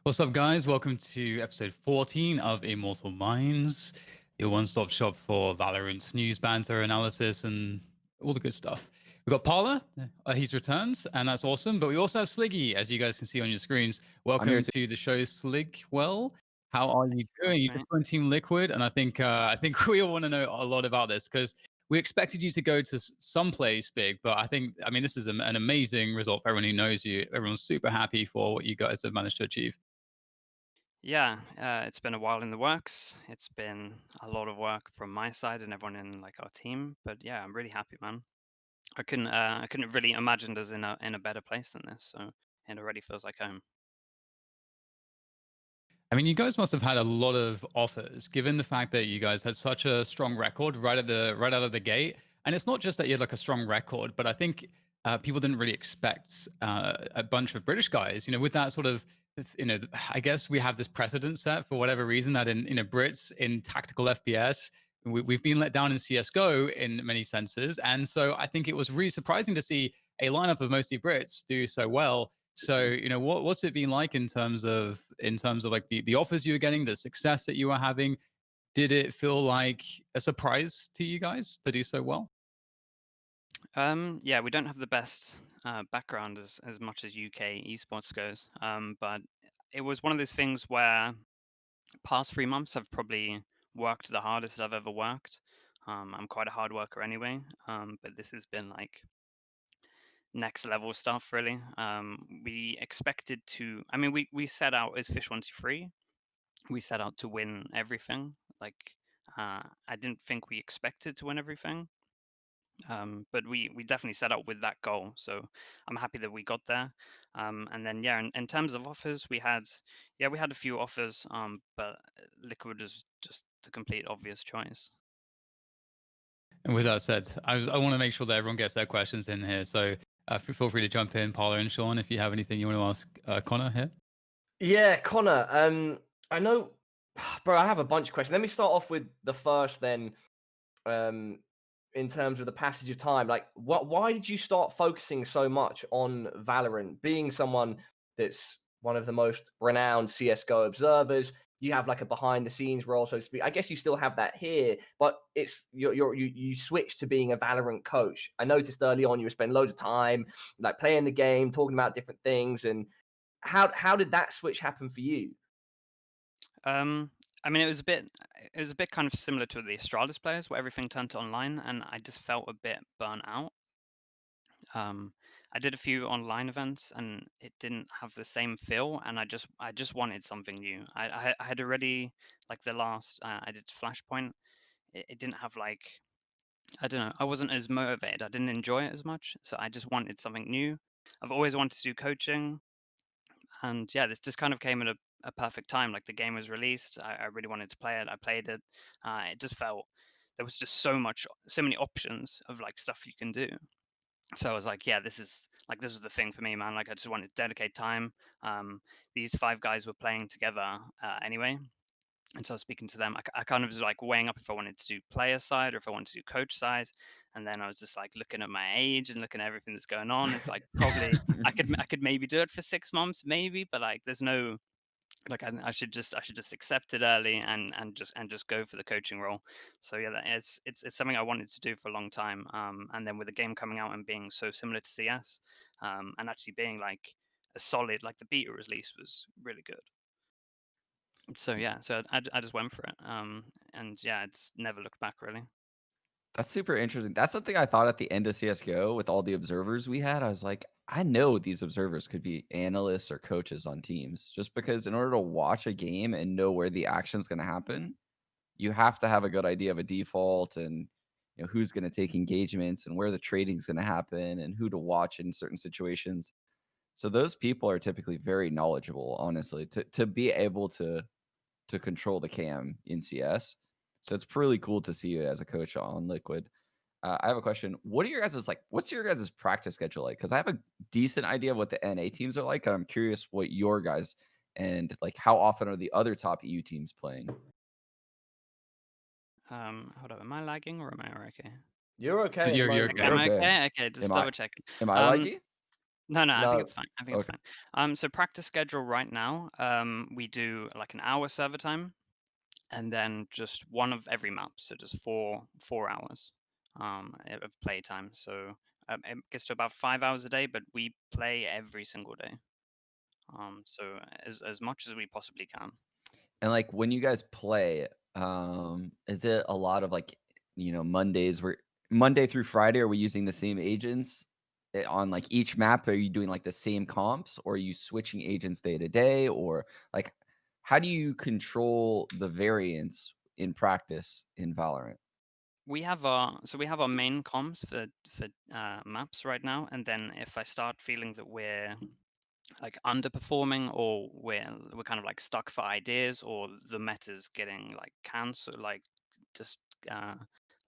What's up, guys? Welcome to episode 14 of Immortal Minds, your one-stop shop for Valorant news, banter, analysis, and all the good stuff. We've got Paula, he's returned, and that's awesome. But we also have Sliggy, as you guys can see on your screens. I'm here Welcome too. to the show, Slig. Well, how are you Much, doing? You mate. just joined Team Liquid, and I think we all want to know a lot about this because we expected you to go to someplace big, but I mean, this is an amazing result for everyone who knows you. Everyone's super happy for what you guys have managed to achieve. Yeah, it's been a while in the works. It's been a lot of work from my side and everyone in like our team. But yeah, I'm really happy, man. I couldn't really imagined us in a better place than this. So it already feels like home. I mean, you guys must have had a lot of offers, given the fact that you guys had such a strong record right out of the gate. And it's not just that you had like a strong record, but I think people didn't really expect a bunch of British guys. With that sort of, I guess we have this precedent set for whatever reason that in Brits in tactical FPS. We've been let down in CS:GO in many senses, and so I think it was really surprising to see a lineup of mostly Brits do so well. So, what's it been like in terms of like the offers you were getting, the success that you were having? Did it feel like a surprise to you guys to do so well? Yeah, we don't have the best background as much as UK esports goes. But it was one of those things where past 3 months I've probably worked the hardest I've ever worked. I'm quite a hard worker anyway. But this has been like next level stuff really. We expected to, I mean, we set out as Fish 123, we set out to win everything. Like I didn't think we expected to win everything. But we definitely set out with that goal, so I'm happy that we got there. And then yeah, in terms of offers, we had a few offers, but Liquid is just the complete obvious choice. And with that said, I want to make sure that everyone gets their questions in here. So feel free to jump in, Paula and Sean, if you have anything you want to ask Connor here. Yeah, Connor. I know, bro. I have a bunch of questions. Let me start off with the first, then. Um, in terms of the passage of time, like, what? Why did you start focusing so much on Valorant? Being someone that's one of the most renowned CS:GO observers, you have like a behind the scenes role, so to speak. I guess you still have that here, but you switched to being a Valorant coach. I noticed early on you were spending loads of time like playing the game, talking about different things, and how did that switch happen for you? Um, I mean, it was a bit kind of similar to the Astralis players, where everything turned to online, and I just felt a bit burnt out. Um, I did a few online events, and it didn't have the same feel, and I just wanted something new. I had already like the last I did Flashpoint. It didn't have like, I don't know. I wasn't as motivated. I didn't enjoy it as much, so I just wanted something new. I've always wanted to do coaching, and yeah, this just kind of came at a perfect time. Like the game was released, I really wanted to play it. I played it. It just felt there was just so many options of like stuff you can do. So I was like, yeah, this was the thing for me, man. Like I just wanted to dedicate time. Um, these five guys were playing together anyway, and so I was speaking to them. I kind of was like weighing up if I wanted to do player side or if I wanted to do coach side. And then I was just like looking at my age and looking at everything that's going on. It's like probably I could maybe do it for 6 months, maybe, but like there's no, like I should just accept it early and just go for the coaching role. So yeah, it's something I wanted to do for a long time. And then with the game coming out and being so similar to CS, and actually being like a solid, like the beta release was really good. So yeah, so I just went for it. And yeah, it's never looked back really. That's super interesting. That's something I thought at the end of CS:GO with all the observers we had. I was like, I know these observers could be analysts or coaches on teams just because in order to watch a game and know where the action's going to happen, you have to have a good idea of a default and who's going to take engagements and where the trading's going to happen and who to watch in certain situations. So those people are typically very knowledgeable, honestly, to be able to control the cam in CS. So it's really cool to see you as a coach on Liquid. I have a question. What are your guys' like? What's your guys' practice schedule like? Because I have a decent idea of what the NA teams are like, and I'm curious what your guys and like how often are the other top EU teams playing? Hold up, am I lagging or am I okay? You're okay at the You're moment, Okay, okay. am You're I okay. okay? Okay, just Am I double checking. am I Um, laggy? No, I think No. it's fine. I think it's Okay. fine. So practice schedule right now, we do like an hour server time, and then just one of every map, so just 4 hours of play time. So it gets to about 5 hours a day, but we play every single day. So as much as we possibly can. And, like, when you guys play, is it a lot of, like, Mondays where Monday through Friday, are we using the same agents, on, like, each map? Are you doing, like, the same comps, or are you switching agents day to day? Or, like, how do you control the variance in practice in Valorant? We have our main comms for maps right now, and then if I start feeling that we're like underperforming or we're kind of like stuck for ideas or the meta's getting like cancer just uh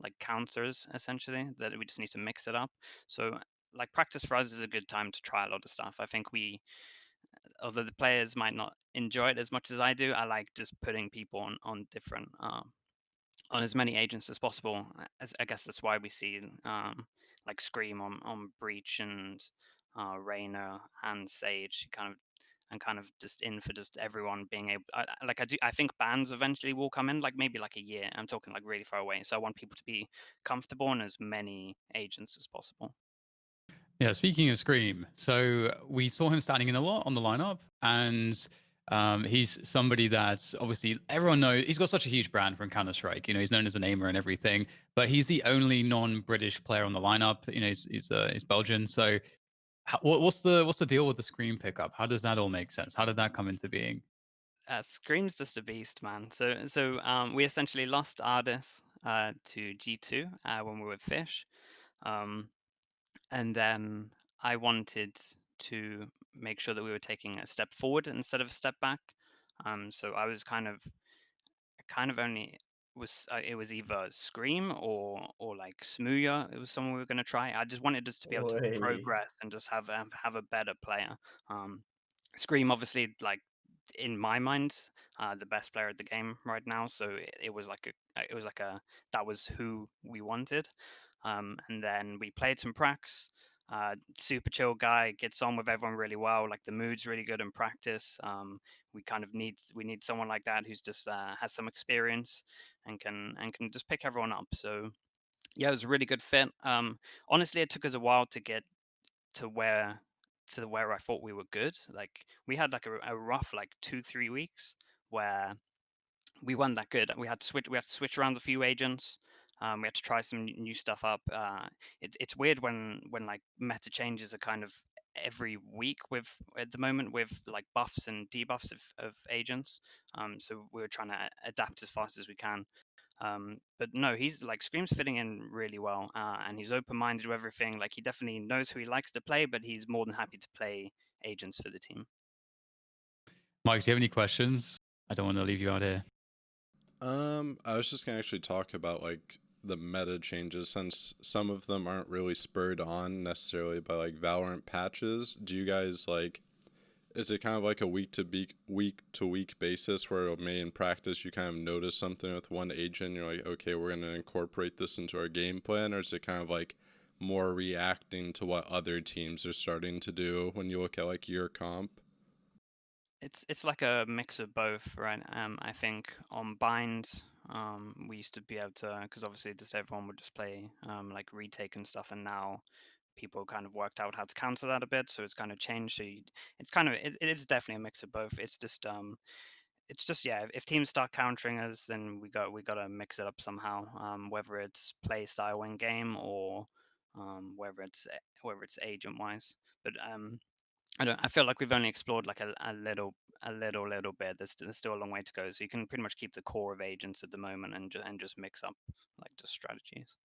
like counters essentially that we just need to mix it up. So like practice for us is a good time to try a lot of stuff. I think we although the players might not enjoy it as much as I do, I like just putting people on different on as many agents as possible. As I guess that's why we see like Scream on Breach and Reyna and Sage kind of just in for just everyone being able. I think bans eventually will come in, like maybe like a year. I'm talking like really far away. So I want people to be comfortable on as many agents as possible. Yeah, speaking of Scream, so we saw him standing in a lot on the lineup, and he's somebody that obviously everyone knows. He's got such a huge brand from Counter Strike. You know, he's known as a namer and everything, but he's the only non-British player on the lineup. You know, he's Belgian. So, what's the deal with the Scream pickup? How does that all make sense? How did that come into being? Scream's just a beast, man. We essentially lost Ardis to G2 when we were Fish. Um, and then I wanted to make sure that we were taking a step forward instead of a step back. So I was kind of only was it was either Scream or like Smooya. It was someone we were going to try. I just wanted us to be able to Wait. progress and just have a better player. Um, Scream, obviously, like in my mind, the best player at the game right now. So it was like a that was who we wanted. And then we played some pracs. Super chill guy, gets on with everyone really well. Like the mood's really good in practice. We need someone like that who's just has some experience and can just pick everyone up. So yeah, it was a really good fit. Honestly, it took us a while to get to where I thought we were good. Like we had like a rough like 2 3 weeks where we weren't that good. We had to switch around a few agents. We had to try some new stuff up. It's weird when like meta changes are kind of every week with at the moment with like buffs and debuffs of agents. So we were trying to adapt as fast as we can. But no, he's like Scream's fitting in really well, and he's open-minded with everything. Like he definitely knows who he likes to play, but he's more than happy to play agents for the team. Mike, do you have any questions? I don't want to leave you out here. I was just gonna actually talk about like the meta changes since some of them aren't really spurred on necessarily by like Valorant patches. Do you guys like is it kind of like a week to week basis where may in practice you kind of notice something with one agent, you're like, okay, we're gonna incorporate this into our game plan, or is it kind of like more reacting to what other teams are starting to do when you look at like your comp? It's like a mix of both, right? I think on Bind, we used to be able to, because obviously just everyone would just play like retake and stuff, and now people kind of worked out how to counter that a bit, so it's kind of changed. It's kind of it is definitely a mix of both. It's just yeah, if teams start countering us, then we got to mix it up somehow. Whether it's play style in game or whether it's agent wise, but I don't. I feel like we've only explored like little bit. There's still a long way to go. So you can pretty much keep the core of agents at the moment and just mix up like just strategies.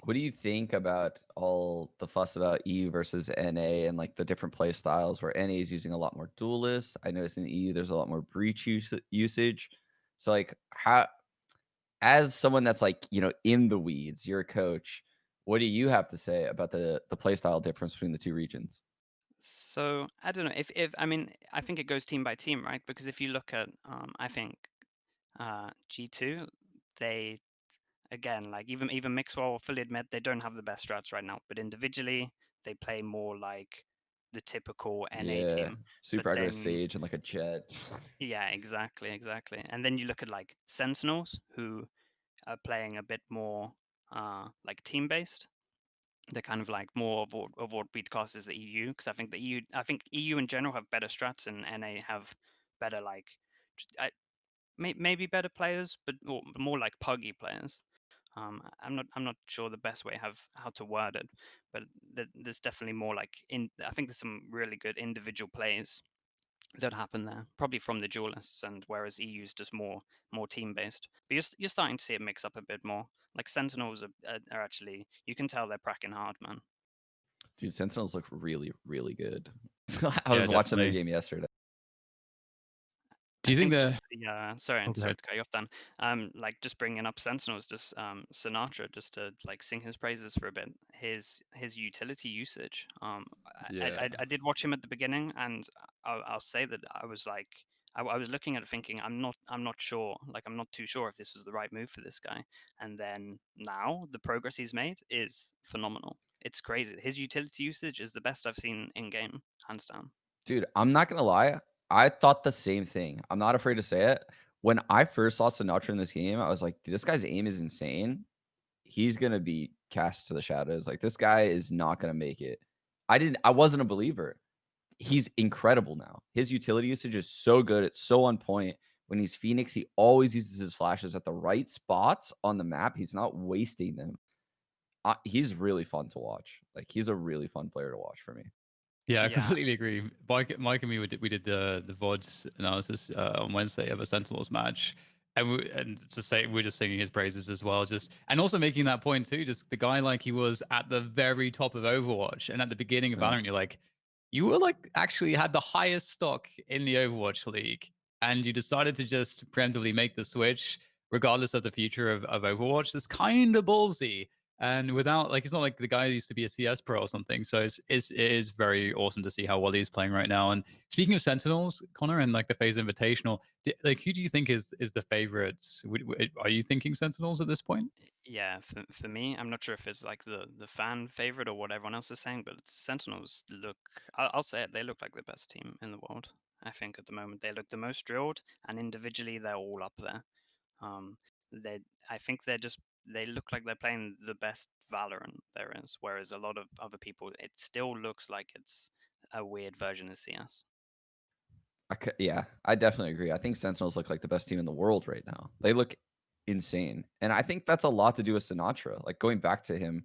What do you think about all the fuss about EU versus NA and like the different play styles where NA is using a lot more duelists? I noticed in EU there's a lot more breach usage. So like how as someone that's like, in the weeds, you're a coach, what do you have to say about the play style difference between the two regions? So I don't know if I mean I think it goes team by team, right? Because if you look at I think G2 they again like even Mixwell will fully admit they don't have the best strats right now, but individually they play more like the typical NA Yeah, team. super But aggro then Sage and like a Jet. yeah, exactly. And then you look at like Sentinels, who are playing a bit more like team based. They're kind of like more of what we'd class as the EU, because I think EU in general have better strats, and NA have better like maybe better players, but or more like puggy players. I'm not sure the best way how to word it, but there's definitely more like I think there's some really good individual plays that happen there, probably from the duelists, and whereas EU's just more team based. But you're starting to see it mix up a bit more. Like Sentinels are actually, you can tell they're cracking hard, man. Dude, Sentinels look really, really good. I Yeah, was watching their definitely. game yesterday. Do I you think think just the sorry Oh, go sorry ahead. to cut you off, Dan. Like just bringing up Sentinels, just Sinatra, just to like sing his praises for a bit. His utility usage. Yeah. I did watch him at the beginning, and I'll say that I was like, I was looking at it thinking I'm not sure, like I'm not too sure if this was the right move for this guy. And then now the progress he's made is phenomenal. It's crazy. His utility usage is the best I've seen in game, hands down. Dude, I'm not gonna lie. I thought the same thing. I'm not afraid to say it. When I first saw Sinatra in this game, I was like, "Dude, this guy's aim is insane. He's gonna be cast to the shadows. Like, this guy is not gonna make it." I wasn't a believer. He's incredible now. His utility usage is so good. It's so on point. When he's Phoenix, he always uses his flashes at the right spots on the map. He's not wasting them. He's really fun to watch. Like, he's a really fun player to watch for me. Yeah, I Yeah, completely agree. Mike and me we did the VODs analysis on Wednesday of a Sentinels match, and to say we're just singing his praises as well. Just and also making that point too. Just the guy like he was at the very top of Overwatch, and at the beginning of Yeah. Valorant, you're like, you were like actually had the highest stock in the Overwatch league, and you decided to just preemptively make the switch, regardless of the future of Overwatch. That's kind of ballsy and without like it's not like the guy used to be a CS pro or something. So it is very awesome to see how well he's playing right now. And speaking of Sentinels, Connor, and like the phase invitational, like who do you think is the favorite? Are you thinking Sentinels at this point? yeah. For me, I'm not sure if it's like the fan favorite or what everyone else is saying, but Sentinels look. I'll say it. They look like the best team in the world. I think at the moment they look the most drilled, and individually they're all up there. Um, they, I think they look like they're playing the best Valorant there is, whereas a lot of other people, it still looks like it's a weird version of CS. Yeah, I definitely agree. I think Sentinels look like the best team in the world right now. They look insane. And I think that's a lot to do with Sinatra. Like going back to him,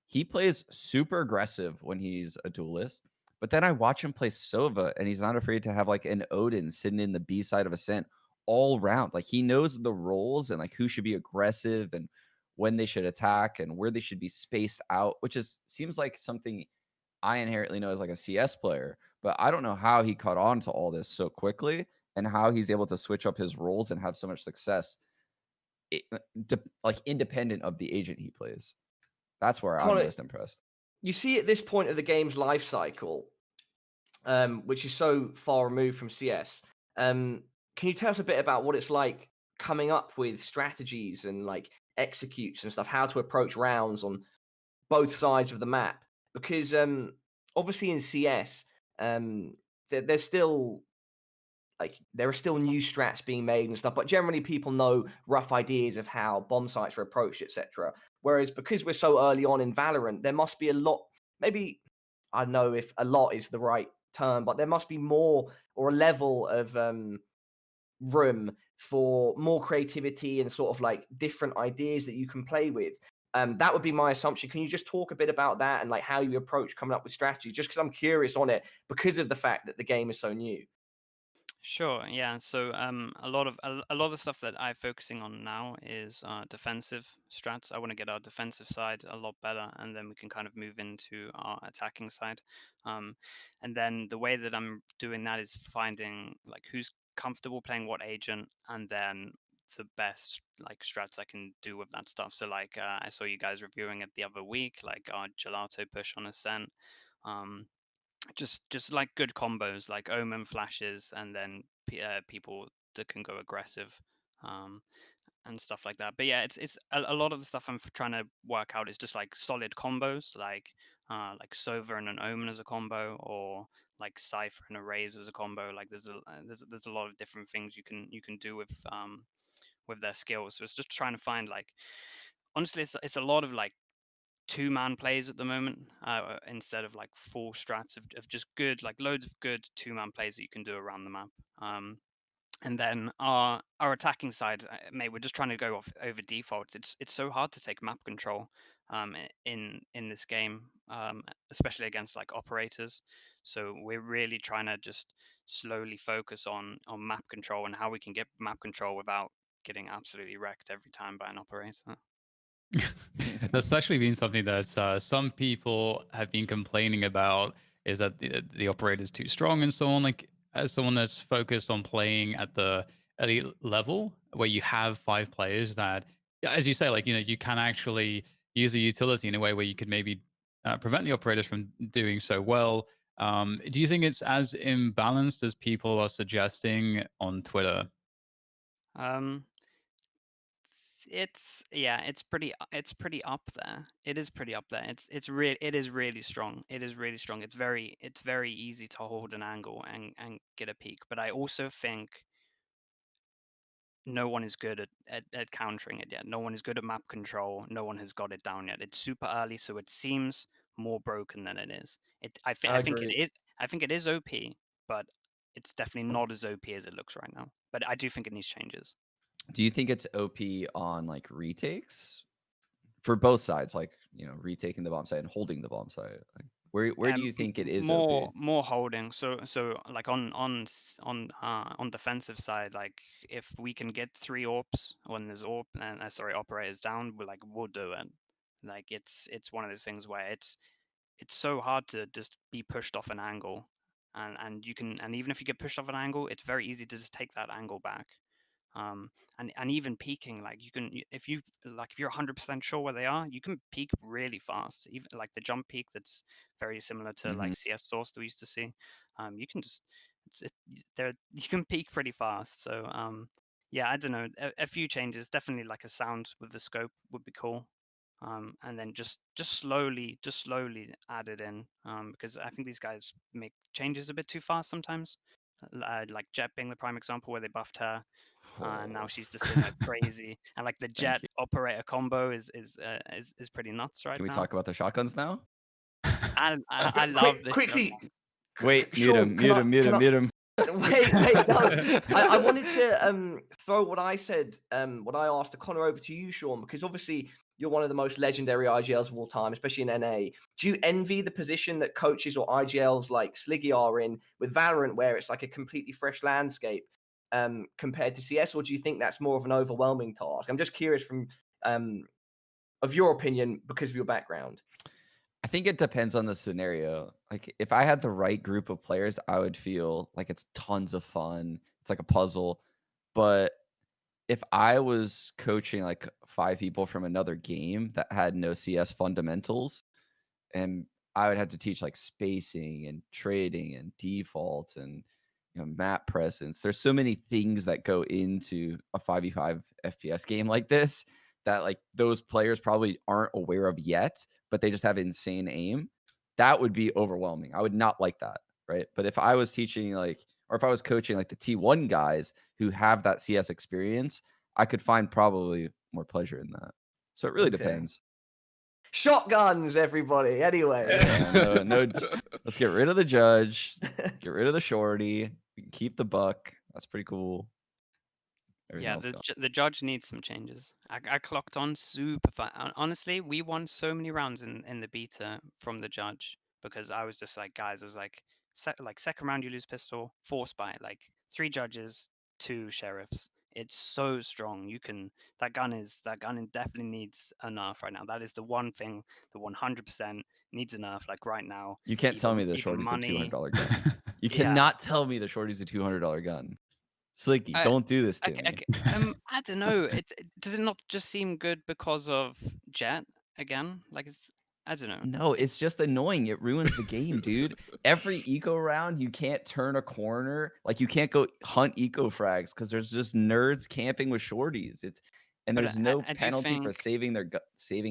he plays super aggressive when he's a duelist. But then I watch him play Sova and he's not afraid to have like an Odin sitting in the B side of Ascent all round. Like he knows the roles and like who should be aggressive and when they should attack and where they should be spaced out, which is seems like something I inherently know as like a CS player, but I don't know how he caught on to all this so quickly and how he's able to switch up his roles and have so much success, like independent of the agent he plays. That's where I'm Connor, most impressed. you see at this point of the game's life cycle, which is so far removed from CS. Can you tell us a bit about what it's like coming up with strategies and like executes and stuff, how to approach rounds on both sides of the map? Because obviously in CS, there's still like there are still new strats being made and stuff, but generally people know rough ideas of how bomb sites are approached, etc. Whereas because we're so early on in Valorant, there must be a lot. Maybe I don't know if a lot is the right term, but there must be more or a level of room for more creativity and sort of like different ideas that you can play with. That would be my assumption. Can you just talk a bit about that and like how you approach coming up with strategy? Just because I'm curious on it because of the fact that the game is so new. Sure, yeah. So a lot of the stuff that I'm focusing on now is defensive strats. I want to get our defensive side a lot better, and then we can kind of move into our attacking side. Um, and then the way that I'm doing that is finding like who's comfortable playing what agent, and then the best like strats I can do with that stuff. So like I saw you guys reviewing it the other week, like our gelato push on Ascent. Um, just like good combos like omen flashes and then people that can go aggressive um and stuff like that. But yeah, it's a lot of the stuff I'm trying to work out is just like solid combos, like like Sova and an Omen as a combo, or like Cypher and a Raze as a combo. Like there's a lot of different things you can do with their skills. So it's just trying to find like, honestly, it's a lot of like 2-man plays at the moment, instead of like full strats of just good, like loads of good 2-man plays that you can do around the map. And then our attacking side, mate, we're just trying to go off over default. It's so hard to take map control in this game, especially against like operators. So we're really trying to just slowly focus on map control and how we can get map control without getting absolutely wrecked every time by an operator. That's actually been something that some people have been complaining about, is that the operator is too strong and so on. Like, as someone that's focused on playing at the elite level, where you have 5 players that, yeah, as you say, like, you can actually use the utility in a way where you could maybe prevent the operators from doing so well. Do you think it's as imbalanced as people are suggesting on Twitter? Um, it's pretty up there. It is pretty up there. It is really strong. It is really strong. It's very easy to hold an angle and get a peak. But I also think no one is good at countering it yet. No one is good at map control. No one has got it down yet. It's super early, so it seems more broken than it is. I think it agree. is. I think it is OP, but it's definitely not as OP as it looks right now. But I do think it needs changes. Do you think it's OP on like retakes for both sides, like retaking the bomb site and holding the bomb site? Like, where do you think it is OP? More holding. So like on defensive side, like if we can get 3 AWPs when there's operators down, we'll do it. Like it's one of those things where it's so hard to just be pushed off an angle, and even if you get pushed off an angle, it's very easy to just take that angle back. And even peaking, like if you're 100% sure where they are, you can peak really fast. Even like the jump peak, that's very similar to like CS source that we used to see. You can just you can peak pretty fast. So yeah, I don't know, a few changes, definitely like a sound with the scope would be cool. And then just slowly add it in, because I think these guys make changes a bit too fast sometimes. Like Jet being the prime example, where they buffed her, and now she's just in like crazy. And like the Thank Jet you. operator combo is pretty nuts right Can we now. talk about the shotguns now? I love this. Quickly. Wait, mute Sean, him, mute him, mute him, mute him. Wait, no. I wanted to throw what I said, what I asked to Connor over to you, Sean, because obviously you're one of the most legendary IGLs of all time, especially in NA. Do you envy the position that coaches or IGLs like Sliggy are in with Valorant, where it's like a completely fresh landscape compared to CS, or do you think that's more of an overwhelming task? I'm just curious from of your opinion because of your background. I think it depends on the scenario. Like if I had the right group of players, I would feel like it's tons of fun. It's like a puzzle. But if I was coaching like 5 people from another game that had no CS fundamentals, and I would have to teach like spacing and trading and defaults and map presence. There's so many things that go into a 5v5 FPS game like this that like those players probably aren't aware of yet, but they just have insane aim. That would be overwhelming. I would not like that, right? But if I was teaching or if I was coaching like the T1 guys who have that CS experience, I could find probably more pleasure in that. So it really depends. Shotguns, everybody. Anyway. Yeah, no. Let's get rid of the judge. Get rid of the shorty. We can keep the buck. That's pretty cool. Everything The judge needs some changes. I clocked on super fast. Honestly, we won so many rounds in the beta from the judge, because I was just like, guys, I was like, second round you lose pistol, 4 spy, like 3 judges, 2 sheriffs. It's so strong. That gun definitely needs a nerf right now. That is the one thing that 100% needs a nerf, like right now. You can't tell me the shorty's a $200 gun. You cannot tell me the shorty's a $200 gun. Sliggy, don't do this to me. I don't know. Does it not just seem good because of Jet again? Like I don't know. No, it's just annoying. It ruins the game, dude. Every eco round, you can't turn a corner. Like you can't go hunt eco frags because there's just nerds camping with shorties. And But there's no I do penalty for think saving I do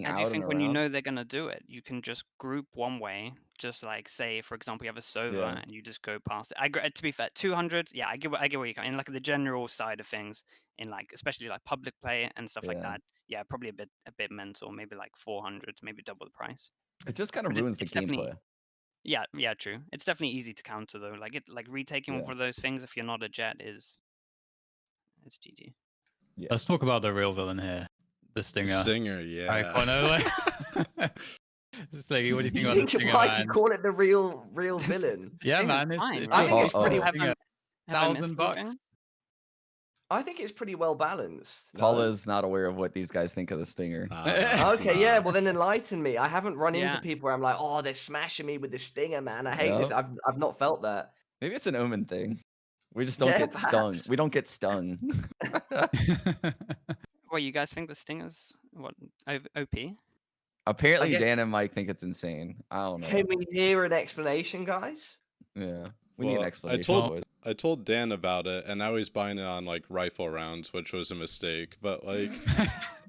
out and think when you around. know they're gonna do it, you can just group one way. Just like say, for example, you have a Sova Yeah. and you just go past it. To be fair, 200. Yeah, I get what you can in like the general side of things, in like especially like public play and stuff like Yeah. that. Yeah, probably a bit mental. Maybe like 400, maybe double the price. It just kind of But ruins the it's definitely gameplay. yeah, true. It's definitely easy to counter though. Like retaking Yeah. one of those things if you're not a jet is it's GG. Yeah. Let's talk about the real villain here, the The Stinger. Stinger, I yeah. Sliggy, what do you think You about the think Stinger, why do you man? call it the real villain? Yeah, Stinger's man, it's fine, it I right? think feels it's like pretty. the Oh. Stinger. Have I missed $1,000. something? I think it's pretty well balanced. No? Paula's not aware of what these guys think of the Stinger. Okay, yeah. Well, then enlighten me. I haven't run into Yeah. people where I'm like, oh, they're smashing me with the Stinger, man. I hate this. No? I've not felt that. Maybe it's an Omen thing. We just don't Yeah, get stung. perhaps. We don't get stung. What, you guys think the Stinger's what OP? Apparently, guess- Dan and Mike think it's insane. I don't know. Can we hear an explanation, guys? Yeah, we need an Well, explanation. Well- boys. I told Dan about it, and now he's buying it on like rifle rounds, which was a mistake. But like,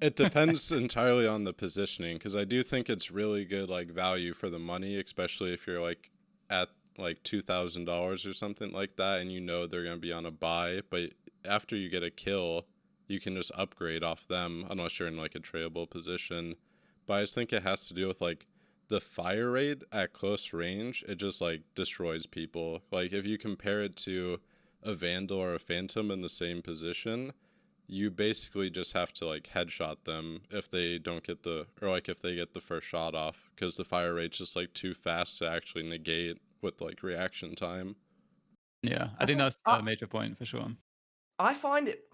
it depends entirely on the positioning, because I do think it's really good like value for the money, especially if you're like at like $2,000 or something like that, and you know they're gonna be on a buy. But after you get a kill, you can just upgrade off them, unless you're in like a tradable position. But I just think it has to do with like the fire rate at close range. It just like destroys people. Like if you compare it to a Vandal or a Phantom in the same position, you basically just have to like headshot them if they don't get if they get the first shot off, because the fire rate's just like too fast to actually negate with like reaction time. Yeah, I think that's a major point for sure. I find it.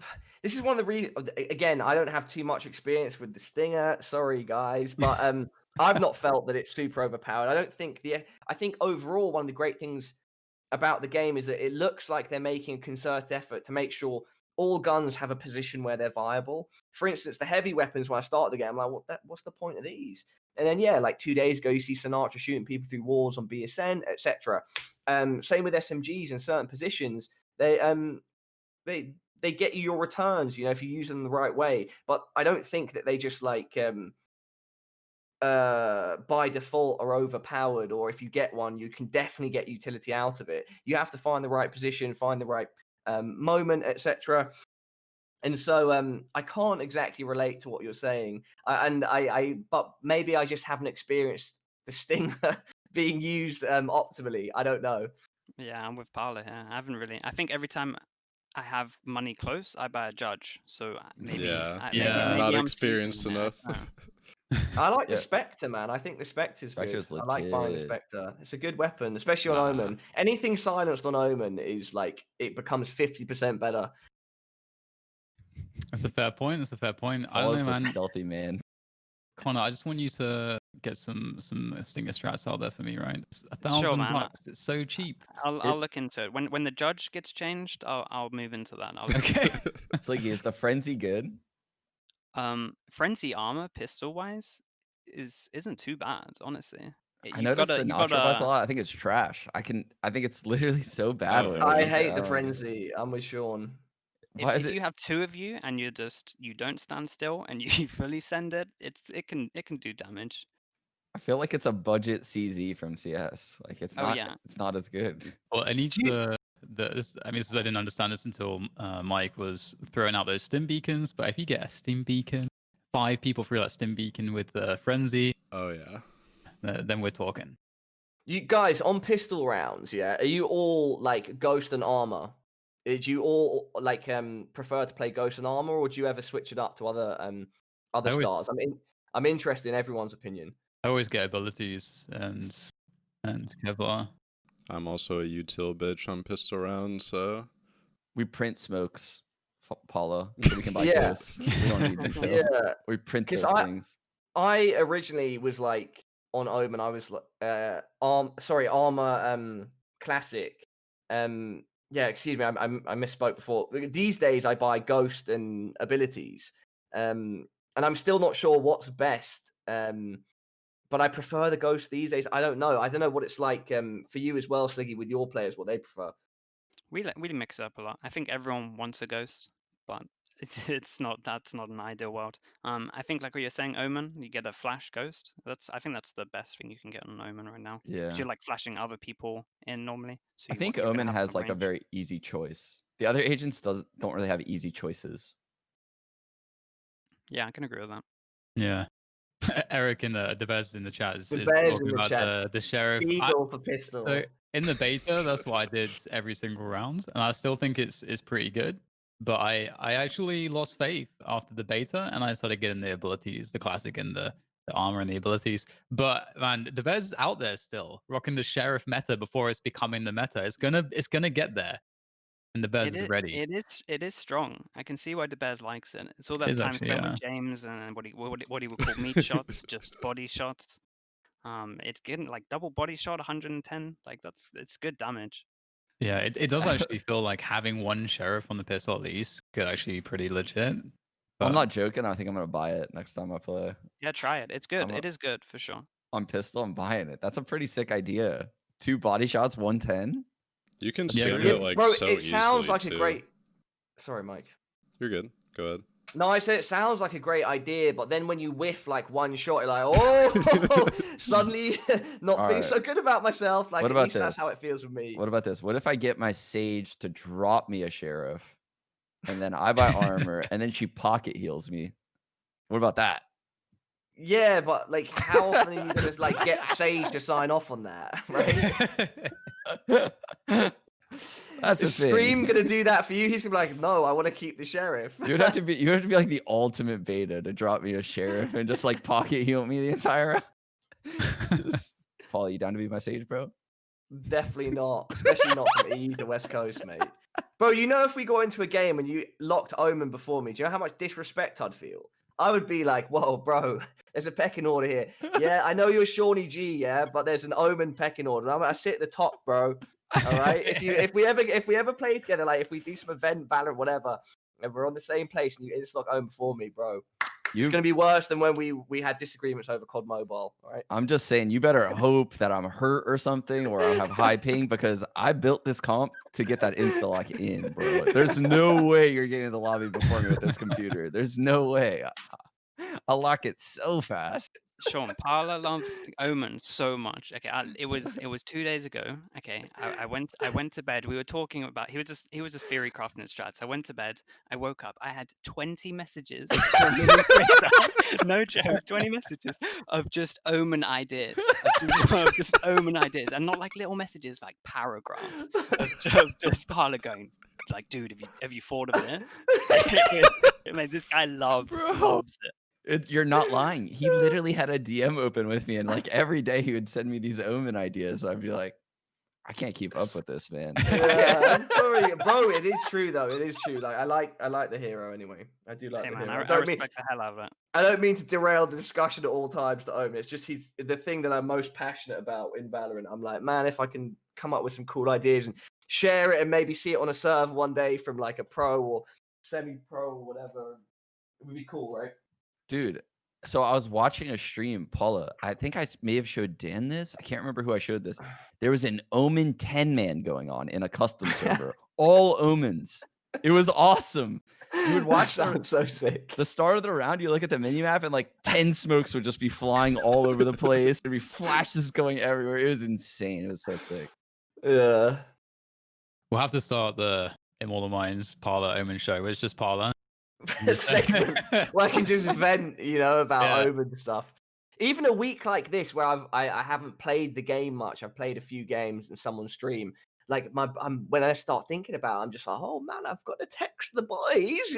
This is one of the reasons. Again, I don't have too much experience with the Stinger. Sorry, guys, but I've not felt that it's super overpowered. I don't think I think overall one of the great things about the game is that it looks like they're making a concerted effort to make sure all guns have a position where they're viable. For instance, the heavy weapons. When I started the game, I'm like, what's the point of these? And then yeah, like 2 days ago, you see Sinatra shooting people through walls on BSN, etc. Same with SMGs in certain positions. They get you your returns, you know, if you use them the right way. But I don't think that they just like by default are overpowered, or if you get one, you can definitely get utility out of it. You have to find the right position, find the right moment, etc. And so I can't exactly relate to what you're saying, but maybe I just haven't experienced the Stinger being used optimally. I don't know. Yeah, I'm with Paula here. I haven't really. I think every time I have money close, I buy a Judge. So maybe Yeah. Yeah. Not I'm experienced cheating here. enough. I like Yeah. the Spectre, man. I think the Spectre is good. Spectre's I like buying the legit. Spectre. It's a good weapon, especially on Nah. Omen. Anything silenced on Omen is like it becomes 50% better. That's a fair point. That's a fair point. I don't Paula's know, a man. stealthy man. Connor, I just want you to get some Stinger strats out there for me, right? It's Sure, $1,000 man. bucks. It's so cheap. I'll look into it. When the Judge gets changed, I'll move into that. I'll look Okay. Sliggy, is the frenzy good? Frenzy armor pistol wise isn't too bad, honestly. I noticed Sinatra buys a lot. I think it's trash. I think it's literally so bad. Oh, when really? I use it. hate the don't get it. frenzy. I'm with Sean. Why is If it? you have two of you and you don't stand still and you fully send it, it can do damage. I feel like it's a budget CZ from CS. Like it's Oh, not. yeah. It's not as good. Well, it needs Do you- this. I mean, I didn't understand this until Mike was throwing out those stim beacons. But if you get a stim beacon, 5 people through that stim beacon with the frenzy, Oh yeah. then we're talking. You guys on pistol rounds, yeah? Are you all like Ghost and Armor? Did you all like prefer to play Ghost and Armor, or do you ever switch it up to other I always- stars? I'm interested in everyone's opinion. I always get abilities and Kevlar. I'm also a util bitch on pistol rounds, so We print smokes, Paula, so we can buy Yeah. ghosts. We don't need intel. Yeah. We print 'Cause those things. I originally was like on Omen. I was like Armor Classic. Yeah, excuse me, I misspoke before. These days I buy Ghost and abilities. And I'm still not sure what's best. But I prefer the Ghost these days. I don't know what it's like for you as well, Sliggy, with your players, what they prefer. We mix it up a lot. I think everyone wants a Ghost, but it's not that's not an ideal world. I think like what you're saying, Omen, you get a flash ghost. I think that's the best thing you can get on Omen right now. Because Yeah. you're like flashing other people in normally, so I think you're gonna Omen have has them like a range. very easy choice. The other agents don't really have easy choices. Yeah, I can agree with that. Yeah. Eric in the Bez in the chat is Bears talking in the about chat. the sheriff. Eagle for So pistol. in the beta, that's what I did every single round, and I still think it's pretty good. But I actually lost faith after the beta, and I started getting the abilities, the classic and the armor and the abilities. But man, the Bez out there still rocking the sheriff meta before it's becoming the meta. It's gonna get there, and the Bez is ready. It is strong. I can see why the Bears likes it. It's all It that is time actually, spent yeah. with James and what he would call meat shots, just body shots. It's getting like double body shot, 110. Like it's good damage. Yeah, it does actually feel like having one sheriff on the pistol at least could actually be pretty legit. I'm But not joking. I think I'm gonna buy it next time I play. Yeah, try it. It's good. It is good for sure. On pistol, I'm buying it. That's a pretty sick idea. 2 body shots, 110. You can Yeah, stream yeah, it like bro, so it sounds easily like too. a great. Sorry, Mike. You're good. Go ahead. No, I said it sounds like a great idea, but then when you whiff like one shot, you're like, oh, suddenly not All feeling right. so good about myself. Like What at about least that's how this? it feels with me. What about this? What if I get my Sage to drop me a sheriff, and then I buy armor, and then she pocket heals me? What about that? Yeah, but like, how often are you gonna like get Sage to sign off on that, right? That's the Is thing. Scream gonna do that for you? He's gonna be like, no, I want to keep the sheriff. You would have to be like the ultimate beta to drop me a sheriff and just like pocket heal me the entire round. Paul, you down to be my Sage, bro? Definitely not, especially not from E to West Coast, mate. Bro, you know if we got into a game and you locked Omen before me, do you know how much disrespect I'd feel? I would be like, whoa, bro, there's a pecking order here. Yeah, I know you're Shawnee G, yeah, but there's an Omen pecking order. I'm gonna sit at the top, bro. All right. If we ever play together, like if we do some event, Valorant, whatever, and we're on the same place and you insta-lock Omen before me, bro. It's gonna be worse than when we had disagreements over COD Mobile, all right? I'm just saying, you better hope that I'm hurt or something, or I have high ping, because I built this comp to get that insta lock in, bro. There's no way you're getting in the lobby before me with this computer. There's no way. I'll lock it so fast. Sean, Parla loves Omen so much. Okay, it was 2 days ago. Okay, I went to bed. We were talking about he was just theory crafting his strats. I went to bed. I woke up. I had 20 messages from him on Twitter. No joke, 20 messages of just Omen ideas, of just Omen ideas, and not like little messages, like paragraphs of just Parla going like, dude, have you thought of this? Man, this guy loves it. You're not lying. He literally had a DM open with me, and like every day he would send me these Omen ideas. So I'd be like, I can't keep up with this, man. Yeah, I'm sorry, bro. It is true though. It is true. Like I like the hero anyway. I do like Hey the man, hero. I respect the hell out of it. I don't mean to derail the discussion at all times to Omen. It's just he's the thing that I'm most passionate about in Valorant. I'm like, man, if I can come up with some cool ideas and share it and maybe see it on a server one day from like a pro or semi-pro or whatever, it would be cool, right? Dude, so I was watching a stream, Paula. I think I may have showed Dan this. I can't remember who I showed this. There was an Omen 10-man going on in a custom server. All Omens. It was awesome. You would watch that so sick. The start of the round, you look at the minimap and like 10 smokes would just be flying all over the place. There'd be flashes going everywhere. It was insane. It was so sick. Yeah. We'll have to start the Immortal Minds Parla Omen show. It's just Parla. Segment where I can just vent, about Omen stuff. Even a week like this, where I haven't played the game much. I've played a few games and someone's stream. Like when I start thinking about it, I'm just like, oh man, I've got to text the boys,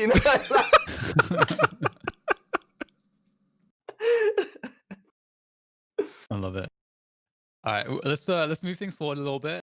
I love it. All right, let's move things forward a little bit.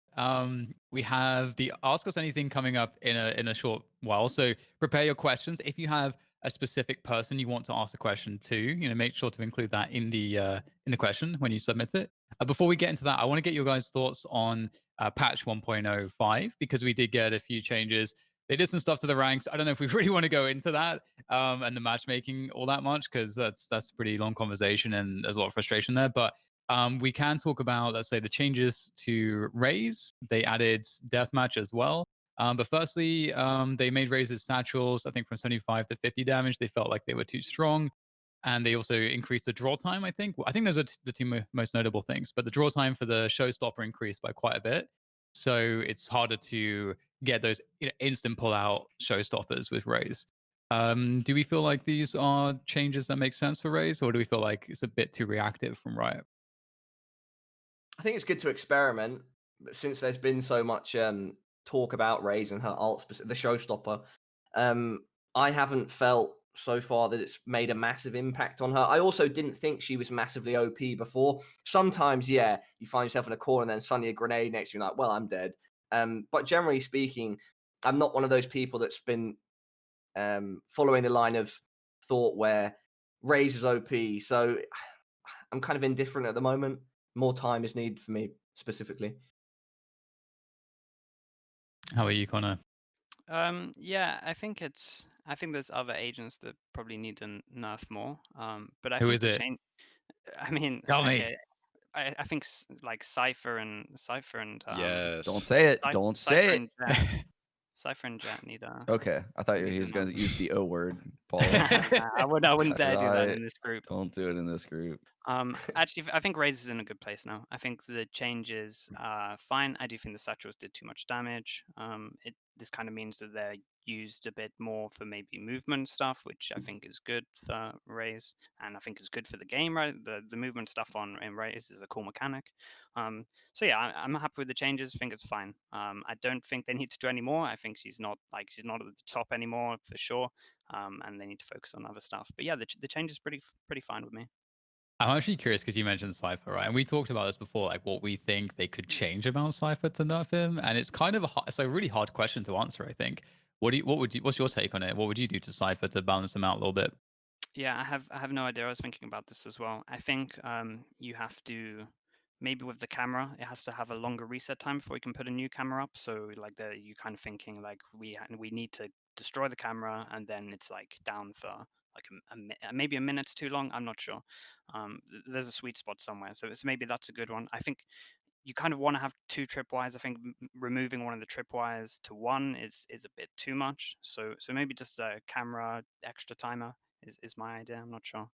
We have the Ask Us Anything coming up in a short while, so prepare your questions. If you have a specific person you want to ask a question to, make sure to include that in the question when you submit it. Before we get into that, I want to get your guys' thoughts on patch 1.05 because we did get a few changes. They did some stuff to the ranks. I don't know if we really want to go into that and the matchmaking all that much because that's a pretty long conversation and there's a lot of frustration there. But we can talk about, let's say, the changes to Raze. They added deathmatch as well. But firstly, they made Raze's satchels, I think, from 75 to 50 damage. They felt like they were too strong. And they also increased the draw time, I think. I think those are the two most notable things. But the draw time for the showstopper increased by quite a bit. So it's harder to get those instant pull-out showstoppers with Raze. Do we feel like these are changes that make sense for Raze, or do we feel like it's a bit too reactive from Riot? I think it's good to experiment, but since there's been so much talk about Raze and her ult, the showstopper, I haven't felt so far that it's made a massive impact on her. I also didn't think she was massively OP before. Sometimes, yeah, you find yourself in a corner and then suddenly a grenade next to you, like, well, I'm dead. But generally speaking, I'm not one of those people that's been following the line of thought where Raze is OP. So I'm kind of indifferent at the moment. More time is needed for me specifically. How are you, Connor? Yeah, I think there's other agents that probably need to nerf more. But I Who think is the it? change. I mean, Tell me. okay, I think like Cypher and Yes. Don't say it. Cy- Don't Cypher say it. and Jet. Cypher and Jet need a Okay, I thought need he a was going to nerf. use the O word, Paul. I wouldn't dare do that Right. in this group. Don't do it in this group. Actually, I think Raze is in a good place now. I think the changes are fine. I do think the satchels did too much damage. This kind of means that they're used a bit more for maybe movement stuff, which I think is good for Raze, and I think is good for the game. Right, the movement stuff in Raze is a cool mechanic. So yeah, I'm happy with the changes. I think it's fine. I don't think they need to do any more. I think she's not at the top anymore for sure. And they need to focus on other stuff. But yeah, the change is pretty fine with me. I'm actually curious because you mentioned Cypher, right? And we talked about this before, like what we think they could change about Cypher to nerf him. And it's kind of it's a really hard question to answer, I think. What's your take on it? What would you do to Cypher to balance him out a little bit? Yeah, I have no idea. I was thinking about this as well. I think you have to maybe with the camera, it has to have a longer reset time before you can put a new camera up. So like you kind of thinking like we need to destroy the camera and then it's like down for like maybe a minute's too long. I'm not sure. There's a sweet spot somewhere, so maybe that's a good one. I think you kind of want to have two tripwires. I think removing one of the tripwires to one is a bit too much. So maybe just a camera extra timer is my idea. I'm not sure.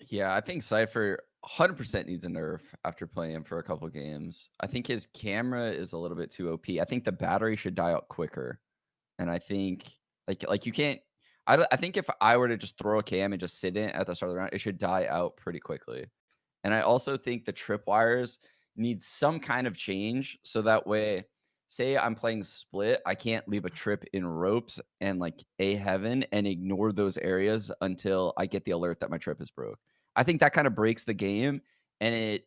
Yeah, I think Cypher 100% needs a nerf after playing him for a couple games. I think his camera is a little bit too OP. I think the battery should die out quicker. And I think like you can't I think if I were to just throw a cam and just sit in it at the start of the round, it should die out pretty quickly. And I also think the tripwires need some kind of change so that way, say I'm playing split, I can't leave a trip in ropes and like a heaven and ignore those areas until I get the alert that my trip is broke. I think that kind of breaks the game and it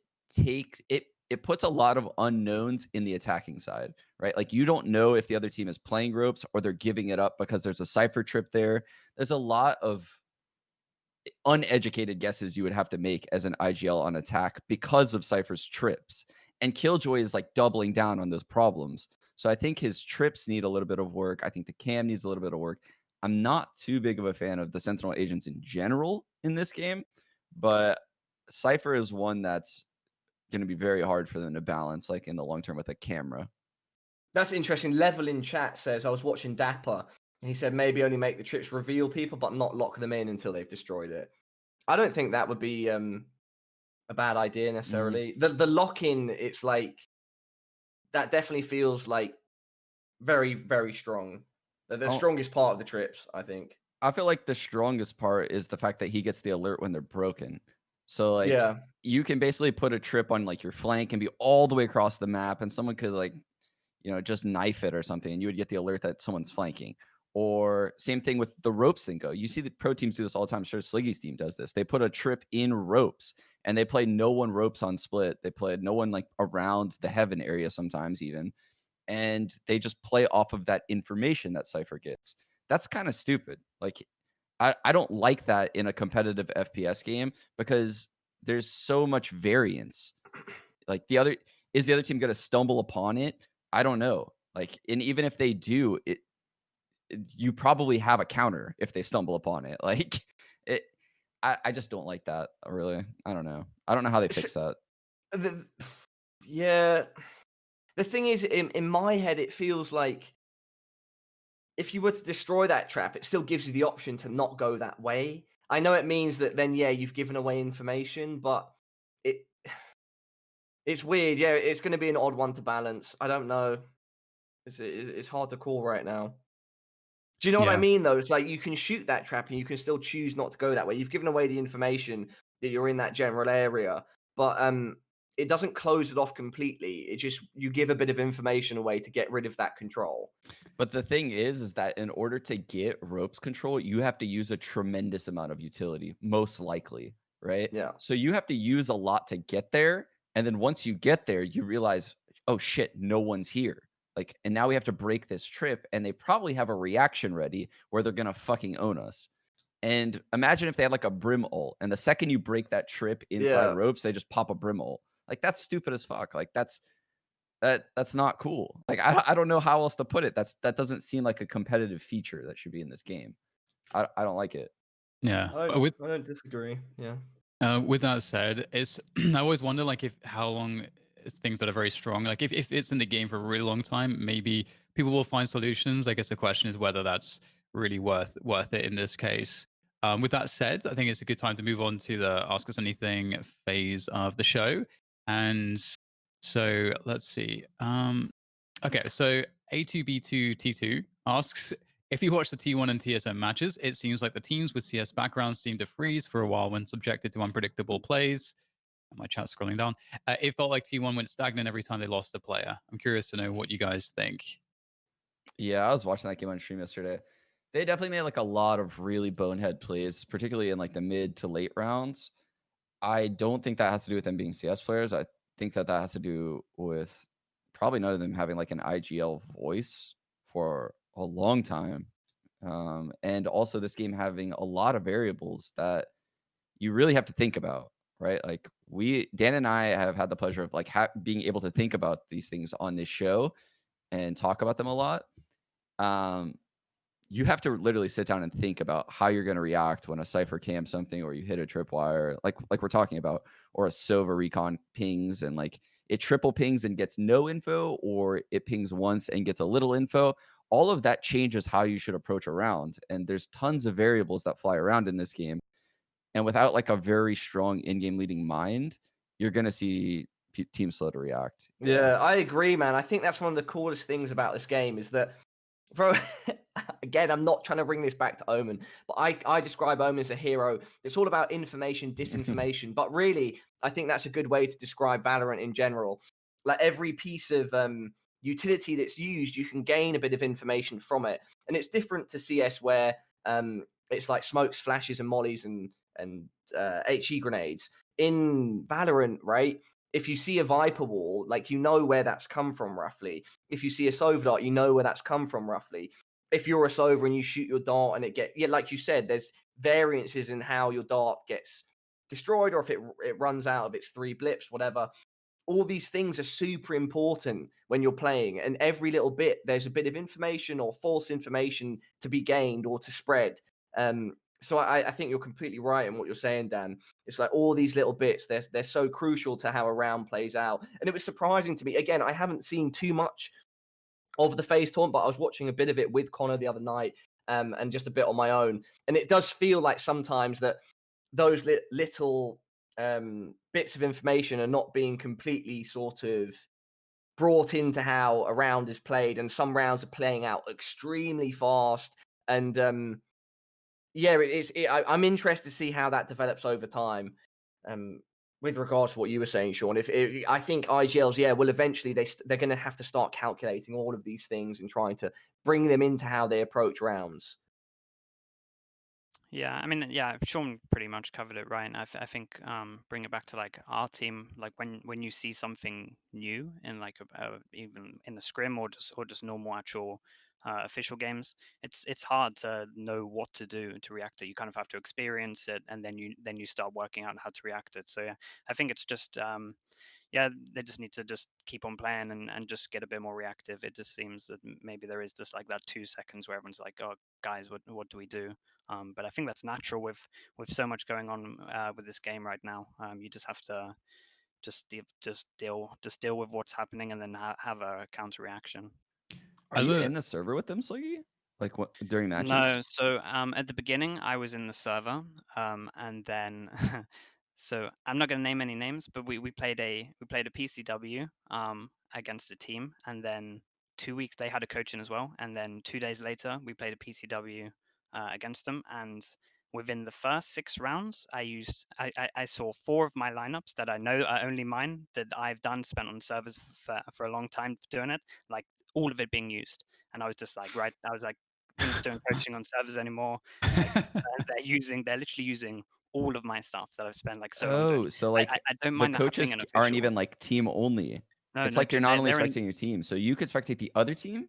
puts a lot of unknowns in the attacking side, right? Like you don't know if the other team is playing ropes or they're giving it up because there's a Cypher trip there. There's a lot of uneducated guesses you would have to make as an IGL on attack because of Cypher's trips. And Killjoy is like doubling down on those problems. So I think his trips need a little bit of work. I think the cam needs a little bit of work. I'm not too big of a fan of the Sentinel agents in general in this game, but Cypher is one that's going to be very hard for them to balance like in the long term with a camera. That's interesting. Level in chat says I was watching Dapper and he said maybe only make the trips reveal people but not lock them in until they've destroyed it. I don't think that would be a bad idea necessarily. The lock in, it's like that definitely feels like very, very strong. The strongest part of the trips, I think. I feel like the strongest part is the fact that he gets the alert when they're broken. So like Yeah. you can basically put a trip on like your flank and be all the way across the map and someone could like, just knife it or something and you would get the alert that someone's flanking. Or same thing with the ropes thing go. You see the pro teams do this all the time. Sure, Sliggy's team does this. They put a trip in ropes and they play no one ropes on split. They played no one like around the heaven area sometimes even. And they just play off of that information that Cypher gets. That's kind of stupid. Like I don't like that in a competitive FPS game because there's so much variance. Like the other team going to stumble upon it? I don't know. Like, and even if they do, you probably have a counter if they stumble upon it. Like, I just don't like that. Really, I don't know. I don't know how they fix that. Yeah, The thing is, in my head, it feels like if you were to destroy that trap, it still gives you the option to not go that way. I know it means that then, yeah, you've given away information, but it it's weird. Yeah, it's going to be an odd one to balance. I don't know. It's hard to call right now. Do you know what I Yeah. mean, though? It's like you can shoot that trap and you can still choose not to go that way. You've given away the information that you're in that general area, but it doesn't close it off completely. It just you give a bit of information away to get rid of that control. But the thing is that in order to get ropes control, you have to use a tremendous amount of utility, most likely, right? Yeah. So you have to use a lot to get there, and then once you get there, you realize, oh shit, no one's here. Like, and now we have to break this trip, and they probably have a reaction ready where they're gonna fucking own us. And imagine if they had like a brim ult, and the second you break that trip inside Yeah. ropes, they just pop a brim ult. Like that's stupid as fuck. Like that's not cool. Like I don't know how else to put it. That doesn't seem like a competitive feature that should be in this game. I don't like it. Yeah. I But don't disagree. Yeah. with that said, it's I always wonder like if how long is things that are very strong. Like if it's in the game for a really long time, maybe people will find solutions. I guess the question is whether that's really worth it in this case. With that said, I think it's a good time to move on to the Ask Us Anything phase of the show. And so let's see. Okay, so A2B2T2 asks if you watch the T1 and TSM matches, it seems like the teams with CS backgrounds seem to freeze for a while when subjected to unpredictable plays. And my chat's scrolling down. It felt like T1 went stagnant every time they lost a player. I'm curious to know what you guys think. Yeah, I was watching that game on stream yesterday. They definitely made like a lot of really bonehead plays, particularly in like the mid to late rounds. I don't think that has to do with them being CS players. I think that has to do with probably none of them having like an IGL voice for a long time. And also this game having a lot of variables that you really have to think about, right? Like Dan and I have had the pleasure of like being able to think about these things on this show and talk about them a lot. You have to literally sit down and think about how you're going to react when a cipher cams something or you hit a tripwire, like we're talking about, or a Sova recon pings and like it triple pings and gets no info, or it pings once and gets a little info. All of that changes how you should approach a round. And there's tons of variables that fly around in this game. And without like a very strong in-game leading mind, you're going to see teams slow to react. Yeah, I agree, man. I think that's one of the coolest things about this game is that, bro, again, I'm not trying to bring this back to Omen, but I describe Omen as a hero. It's all about information, disinformation. But really, I think that's a good way to describe Valorant in general. Like every piece of utility that's used, you can gain a bit of information from it. And it's different to CS where it's like smokes, flashes, and mollies and HE grenades. In Valorant, right? If you see a Viper wall, like you know where that's come from roughly. If you see a Sova dart, you know where that's come from roughly. If you're a Sova and you shoot your dart and it like you said, there's variances in how your dart gets destroyed or if it runs out of its 3 blips, whatever. All these things are super important when you're playing, and every little bit there's a bit of information or false information to be gained or to spread. So I think you're completely right in what you're saying, Dan. It's like all these little bits, they're so crucial to how a round plays out. And it was surprising to me. Again, I haven't seen too much of the phase taunt, but I was watching a bit of it with Connor the other night, and just a bit on my own. And it does feel like sometimes that those little bits of information are not being completely sort of brought into how a round is played, and some rounds are playing out extremely fast. And yeah, I'm interested to see how that develops over time. With regards to what you were saying, Sean, I think IGLs, yeah, will eventually they're going to have to start calculating all of these things and trying to bring them into how they approach rounds. Yeah, I mean, yeah, Sean pretty much covered it, right? And I think bring it back to like our team, like when you see something new in like even in the scrim or just normal actual official games, it's hard to know what to do to react to it. You kind of have to experience it, and then you start working out how to react it. So yeah, I think it's just yeah, they just need to just keep on playing and just get a bit more reactive. It just seems that maybe there is just like that 2 seconds where everyone's like, "Oh, guys, what do we do?" But I think that's natural with so much going on with this game right now. You just have to just deal with what's happening and then have a counter reaction. Are As you a in the server with them, Sliggy? Like what during matches? No, so at the beginning I was in the server, and then so I'm not gonna name any names, but we played a PCW against a team, and then 2 weeks they had a coach in as well, and then 2 days later we played a PCW against them, and within the first 6 rounds I saw 4 of my lineups that I know are only mine that I've spent on servers for a long time doing it, like all of it being used, and I was just like not doing coaching on servers anymore. Like they're literally using all of my stuff that I've spent like so long doing. Oh, so I, like I, I don't the mind that happening coaches in aren't official. even like team only. No, It's no, like you're dude, not only they're in. spectating your team, so you could spectate the other team.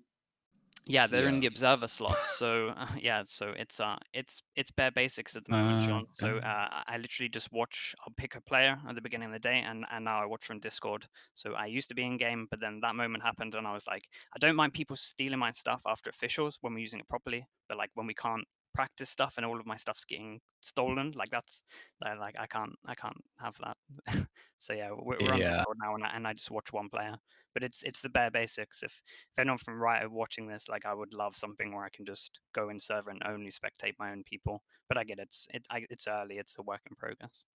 Yeah, they're in Yeah. the observer slot. So yeah, so it's bare basics at the moment, Sean. So Okay. I literally just watch. I'll pick a player at the beginning of the day, and now I watch from Discord. So I used to be in game, but then that moment happened, and I was like, I don't mind people stealing my stuff after officials when we're using it properly, but like when we can't practice stuff and all of my stuff's getting stolen, like that's like I can't have that. So yeah, we're on Yeah. Discord now, and I just watch one player. But it's the bare basics. If anyone from Riot are watching this, like I would love something where I can just go in server and only spectate my own people. But I get it's early. It's a work in progress.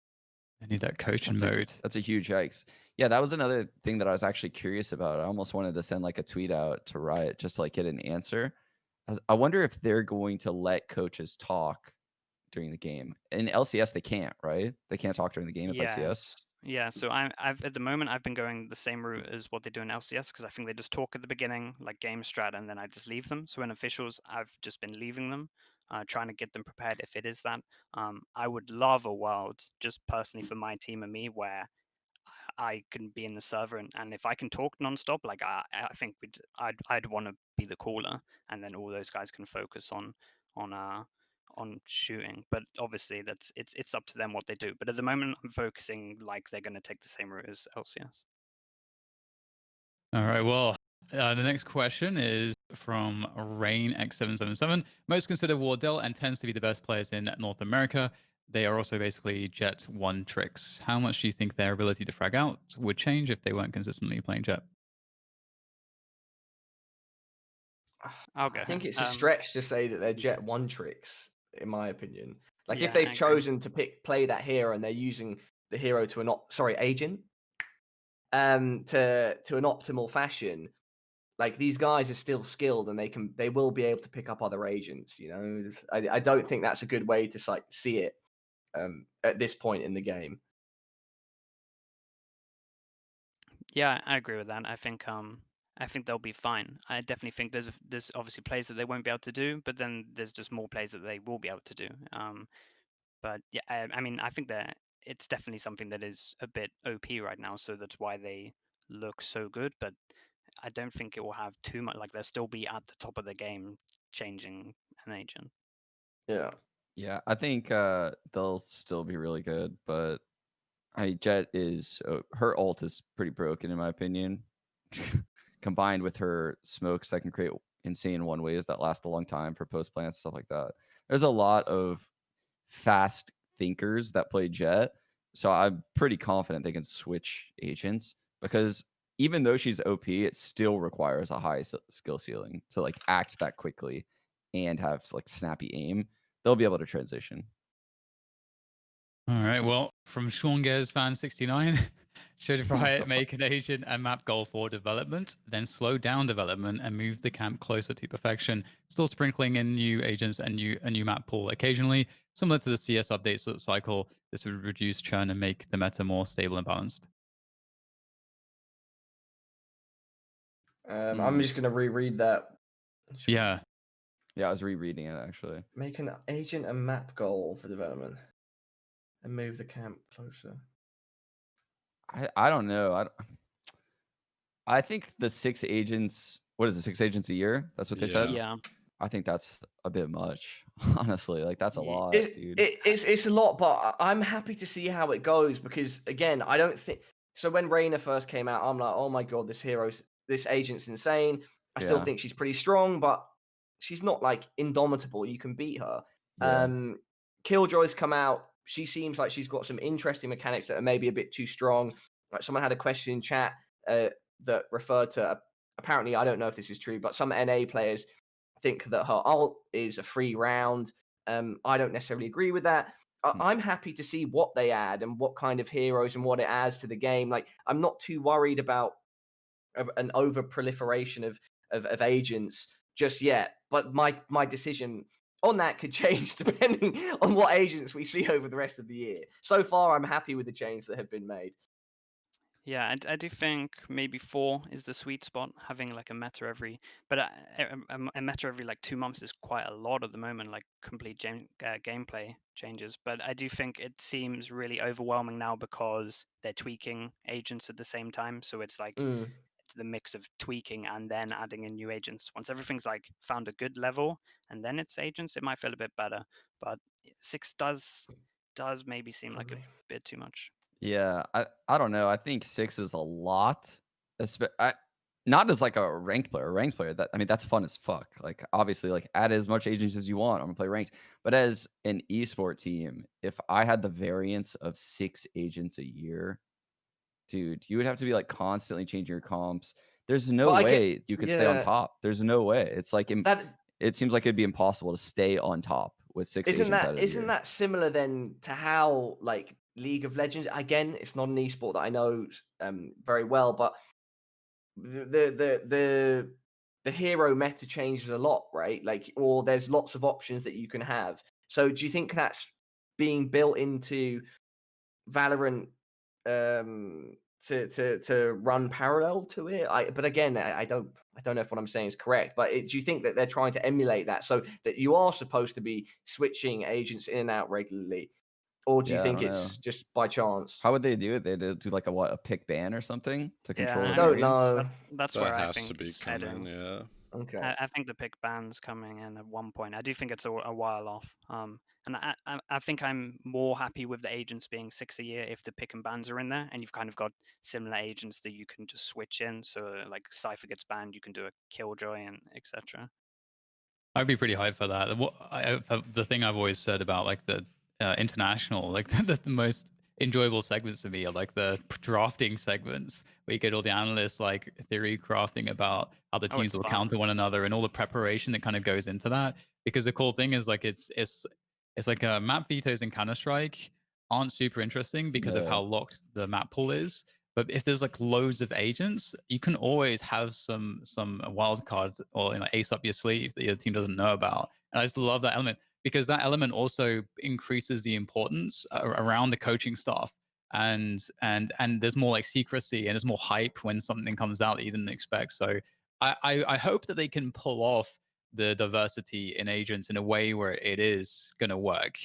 I need that coaching mode. That's a huge yikes. Yeah, that was another thing that I was actually curious about. I almost wanted to send like a tweet out to Riot just to like get an answer. I wonder if they're going to let coaches talk during the game. In LCS, they can't, right? They can't talk during the game. It's like CS. Yes. Yeah, so I've at the moment I've been going the same route as what they do in LCS because I think they just talk at the beginning, like game strat, and then I just leave them. So in officials, I've just been leaving them, trying to get them prepared if it is that. I would love a world just personally for my team and me where I can be in the server and if I can talk nonstop, like I think I'd want to be the caller, and then all those guys can focus on shooting. But obviously it's up to them what they do. But at the moment, I'm focusing like they're going to take the same route as LCS. All right. Well, the next question is from Rain X777. Most consider Wardell and tends to be the best players in North America. They are also basically Jet 1 tricks. How much do you think their ability to frag out would change if they weren't consistently playing Jet? I'll go I think ahead. it's a stretch to say that they're Jet 1 tricks, in my opinion. Like if Yeah, I they've agree. chosen to play that hero and they're using the hero to agent, to an optimal fashion, like these guys are still skilled and they will be able to pick up other agents. You know, I don't think that's a good way to like see it at this point in the game. Yeah, I agree with that. I think they'll be fine. I definitely think there's obviously plays that they won't be able to do, but then there's just more plays that they will be able to do. But yeah, I mean, I think that it's definitely something that is a bit OP right now, so that's why they look so good. But I don't think it will have too much. Like they'll still be at the top of the game, changing an agent. Yeah. Yeah, I think they'll still be really good, but Jet is her ult is pretty broken in my opinion. Combined with her smokes that can create insane one ways that last a long time for post plants stuff like that. There's a lot of fast thinkers that play Jet, so I'm pretty confident they can switch agents because even though she's OP, it still requires a high skill ceiling to like act that quickly and have like snappy aim. They'll be able to transition. All right. Well, from Sean Gares fan 69, should Riot make an agent and map goal for development, then slow down development and move the camp closer to perfection, still sprinkling in new agents and a new map pool occasionally, similar to the CS updates cycle. This would reduce churn and make the meta more stable and balanced. I'm just gonna reread that. Yeah. Yeah, I was rereading it actually. Make an agent and map goal for development and move the camp closer. I don't know. I think the 6 agents. What is it? 6 agents a year? That's what they said. Yeah. I think that's a bit much, honestly. Like that's a Ye- lot, dude. It's a lot, but I'm happy to see how it goes because again, I don't think so. When Reyna first came out, I'm like, oh my god, this agent's insane. I still Yeah. think she's pretty strong, but she's not like indomitable. You can beat her. Yeah. Killjoy's come out. She seems like she's got some interesting mechanics that are maybe a bit too strong. Like someone had a question in chat that referred to apparently, I don't know if this is true, but some NA players think that her ult is a free round. I don't necessarily agree with that. I'm happy to see what they add and what kind of heroes and what it adds to the game. Like, I'm not too worried about an over proliferation of agents just yet. But my decision on that could change depending on what agents we see over the rest of the year. So far, I'm happy with the changes that have been made. Yeah, I do think maybe 4 is the sweet spot, having like a meta every, but a meta every like 2 months is quite a lot at the moment, like complete gameplay changes. But I do think it seems really overwhelming now because they're tweaking agents at the same time. So it's like it's the mix of tweaking and then adding in new agents. Once everything's like found a good level and then it's agents, it might feel a bit better. But 6 does maybe seem like a bit too much. Yeah, I don't know. I think 6 is a lot. Not as like a ranked player. A ranked player, that I mean, that's fun as fuck. Like, obviously, like add as much agents as you want. I'm gonna play ranked. But as an esport team, if I had the variance of 6 agents a year, dude, you would have to be like constantly changing your comps. There's no But I get, way you could stay on top. There's no way. It's like that it seems like it'd be impossible to stay on top with 6 agents out of the isn't year. that similar then to how like League of Legends? Again, it's not an esport that I know very well, but the hero meta changes a lot, right? Like, or there's lots of options that you can have. So do you think that's being built into Valorant to run parallel to it? But again, I don't know if what I'm saying is correct. But do you think that they're trying to emulate that so that you are supposed to be switching agents in and out regularly, or do you Yeah, I think don't know. it's just by chance? How would they do it? They'd do like a pick ban or something to control Yeah, the I don't variance? know. that's That where I has to think be it's coming, heading. yeah. Okay. I think the pick ban's coming in at one point. I do think it's a while off. And I think I'm more happy with the agents being 6 a year if the pick and bans are in there, and you've kind of got similar agents that you can just switch in. So like Cypher gets banned, you can do a Killjoy and etc. I'd be pretty hyped for that. The thing I've always said about like the international, like the most enjoyable segments to me are like the drafting segments where you get all the analysts like theory crafting about how the Oh, teams it's will fun. counter one another and all the preparation that kind of goes into that. Because the cool thing is like it's like map vetoes in Counter Strike aren't super interesting because of Yeah. how locked the map pool is. But if there's like loads of agents, you can always have some wild cards or ace up your sleeve that your team doesn't know about. And I just love that element because that element also increases the importance around the coaching staff. And there's more like secrecy and there's more hype when something comes out that you didn't expect. So I hope that they can pull off the diversity in agents in a way where it is going to work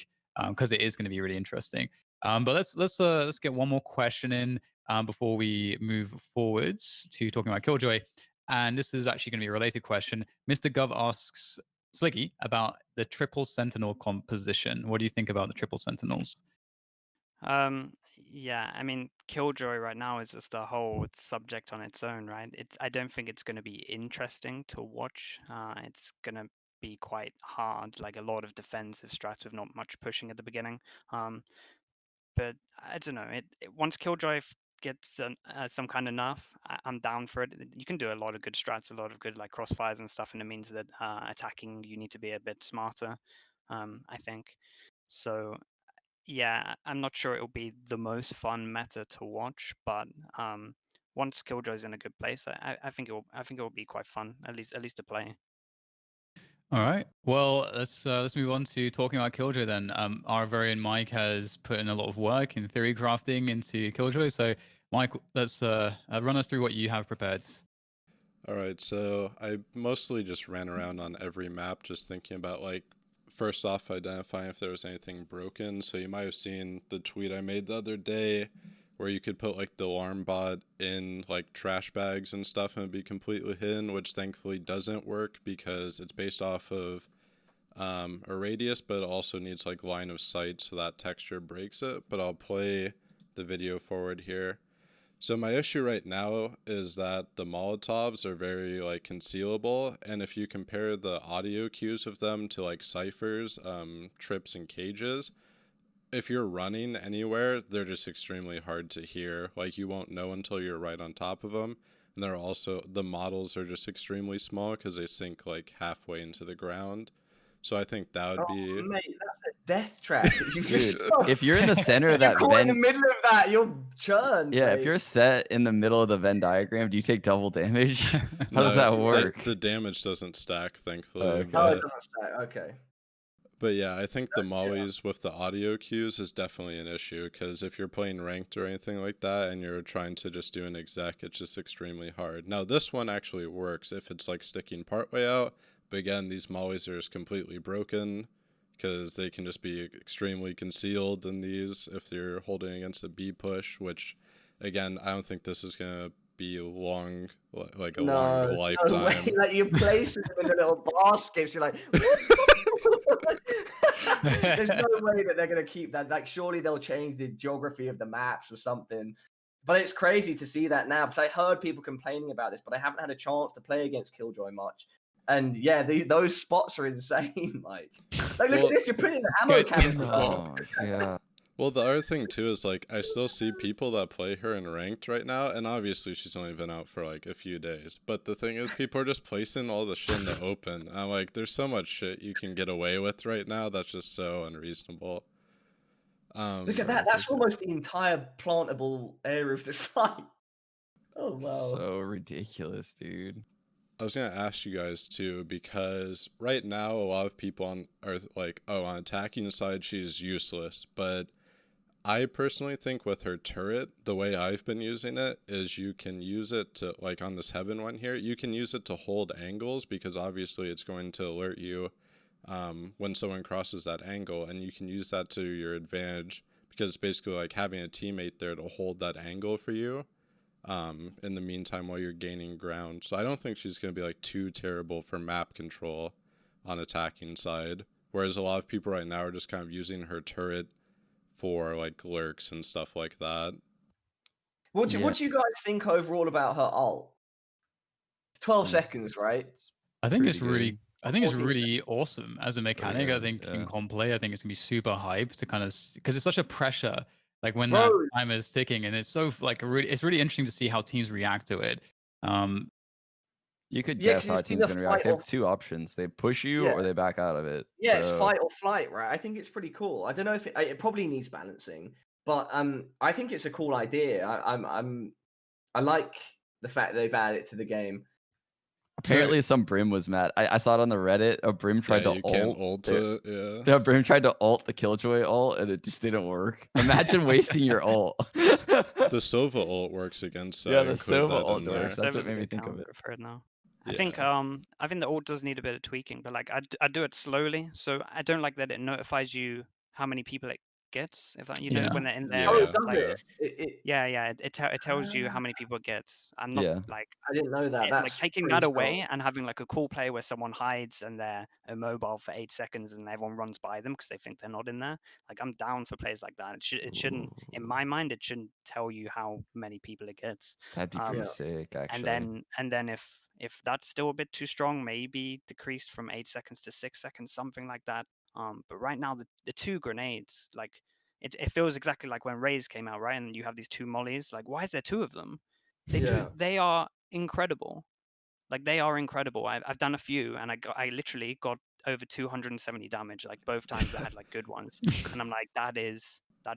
because it is going to be really interesting. But let's get one more question in before we move forwards to talking about Killjoy. And this is actually going to be a related question. Mr. Gov asks Sliggy about the triple sentinel composition. What do you think about the triple sentinels? Yeah, I mean, Killjoy right now is just a whole subject on its own, right? I don't think it's going to be interesting to watch. It's going to be quite hard, like a lot of defensive strats with not much pushing at the beginning. But I don't know. Once Killjoy gets some kind of nerf, I'm down for it. You can do a lot of good strats, a lot of good like crossfires and stuff, and it means that attacking you need to be a bit smarter. I think so. Yeah, I'm not sure it'll be the most fun meta to watch, but once Killjoy's in a good place, I think it will be quite fun, at least to play. All right. Well, let's move on to talking about Killjoy then. Our very own Mike has put in a lot of work in theory crafting into Killjoy. So, Mike, let's run us through what you have prepared. All right, so I mostly just ran around on every map just thinking about like first off identifying if there was anything broken. So you might have seen the tweet I made the other day where you could put like the alarm bot in like trash bags and stuff and it'd be completely hidden, which thankfully doesn't work because it's based off of a radius, but it also needs like line of sight so that texture breaks it. But I'll play the video forward here. So my issue right now is that the Molotovs are very like concealable, and if you compare the audio cues of them to like ciphers, trips, and cages, if you're running anywhere, they're just extremely hard to hear. Like, you won't know until you're right on top of them. And they're also, the models are just extremely small because they sink like halfway into the ground. So I think that would Oh, be. mate, that's a death trap. You just Dude, if you're in the center of if you're that caught in the Venn, middle of that, you're churned. yeah, mate. if you're set in the middle of the Venn diagram, do you take double damage? How does No, that work? The damage doesn't stack, thankfully. Okay. Oh, it But doesn't stack. Okay. But yeah, I think the mollies with the audio cues is definitely an issue because if you're playing ranked or anything like that and you're trying to just do an exec, it's just extremely hard. Now, this one actually works if it's like sticking partway out, but again, these mollies are just completely broken because they can just be extremely concealed in these if you're holding against a B push, which again, I don't think this is going to be long, like a long No way. lifetime. Like you place them in the little baskets. You're like, there's no way that they're gonna keep that. Like, surely they'll change the geography of the maps or something. But it's crazy to see that now because I heard people complaining about this, but I haven't had a chance to play against Killjoy much. And yeah, those spots are insane. Like look Well, at this. You're putting the ammo cannon. Oh, yeah. Well, the other thing too is like I still see people that play her in ranked right now, and obviously she's only been out for like a few days. But the thing is, people are just placing all the shit in the open. I'm like, there's so much shit you can get away with right now that's just so unreasonable. Look at that. That's almost the entire plantable area of the site. Oh wow. So ridiculous, dude. I was gonna ask you guys too because right now a lot of people are like, oh, on attacking side she's useless, but I personally think with her turret, the way I've been using it is you can use it to, like on this heaven one here, you can use it to hold angles because obviously it's going to alert you when someone crosses that angle, and you can use that to your advantage because it's basically like having a teammate there to hold that angle for you in the meantime while you're gaining ground. So I don't think she's going to be like too terrible for map control on attacking side, whereas a lot of people right now are just kind of using her turret for like lurks and stuff like that. What do you guys think overall about her ult? 12 seconds, right? I think it's Pretty really good. I think it's 14 really awesome as a mechanic. I good, think yeah. in comp play, I think it's gonna be super hype to kind of because it's such a pressure, like when Bro. that time is ticking, and it's so like it's really interesting to see how teams react to it. You could Yeah, guess 'cause how a it's team's either going to react. They fight have or two options. They push you Yeah. or they back out of it. Yeah, it's So, fight or flight, right? I think it's pretty cool. I don't know if it probably needs balancing, but I think it's a cool idea. I like the fact they've added it to the game. apparently some Brim was mad. I saw it on the Reddit. A Brim tried Yeah, to you can't ult. ult it. Yeah. The Brim tried to ult the Killjoy ult and it just didn't work. Imagine wasting your ult. The Sova ult works against that. Yeah, the Include Sova that ult in there. works. That's what Server's a made me good think of counter it. for it now. Yeah. I think the ult does need a bit of tweaking, but like I do it slowly, so I don't like that it notifies you how many people it gets. If that you know Yeah. when they're in there, Oh, Yeah, does like yeah. it? it tells you how many people it gets. I'm not Yeah. like I didn't know that. like That's taking pretty that strong. away and having like a cool play where someone hides and they're immobile for 8 seconds and everyone runs by them because they think they're not in there. Like I'm down for plays like that. It shouldn't, in my mind, it shouldn't tell you how many people it gets. That'd be pretty Yeah. sick, actually. And then if that's still a bit too strong, maybe decreased from 8 seconds to 6 seconds, something like that. But right now the two grenades, like it feels exactly like when Raze came out, right? And you have these two mollies. Like, why is there two of them? They are incredible. Like they are incredible. I've done a few and I literally got over 270 damage, like both times I had like good ones. And I'm like, that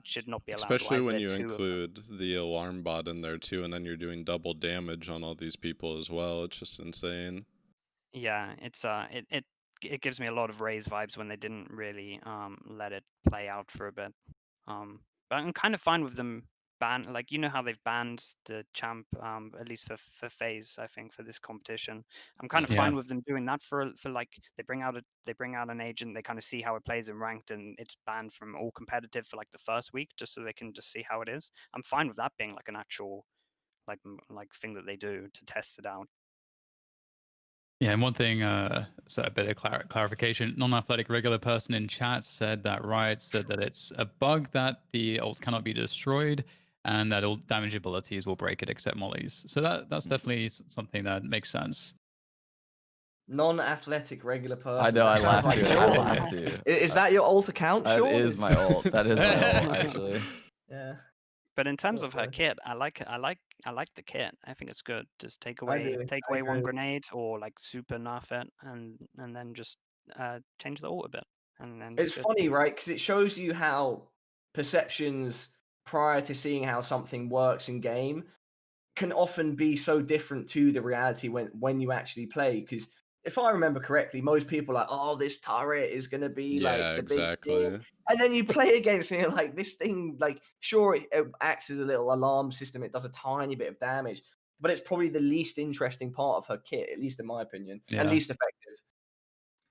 should not be allowed. Why Especially is when there you two of them? include the alarm bot in there too, and then you're doing double damage on all these people as well. It's just insane. Yeah, it's it gives me a lot of Raze vibes when they didn't really let it play out for a bit. But I'm kind of fine with them like you know how they've banned the champ at least for phase, I think, for this competition. I'm kind of Yeah. fine with them doing that for like they bring out an agent, they kind of see how it plays in ranked, and it's banned from all competitive for like the first week just so they can just see how it is. I'm fine with that being like an actual like thing that they do to test it out. Yeah, and one thing, so a bit of clarification. Non-athletic regular person in chat said that Riot said that it's a bug that the ult cannot be destroyed, and that all damage abilities will break it except mollies. So that's definitely something that makes sense. non-athletic regular person. I know, I That sounds laughed like too. I Sean. laughed too. Is that your alt account, That Sean? is my ult. That is my ult, actually. Yeah. But in terms Oh, of her boy. kit, I like the kit. I think it's good. Just take I away do. take I away one agree. grenade or like super nerf it and then just change the ult a bit. And then It's funny, right? Because it shows you how perceptions prior to seeing how something works in game can often be so different to the reality when you actually play. Because if I remember correctly, most people are like, "Oh, this turret is going to be Yeah, like the big exactly. thing," and then you play against it, and you're like, "This thing, like, sure, it acts as a little alarm system. It does a tiny bit of damage, but it's probably the least interesting part of her kit, at least in my opinion, and Yeah. least effective."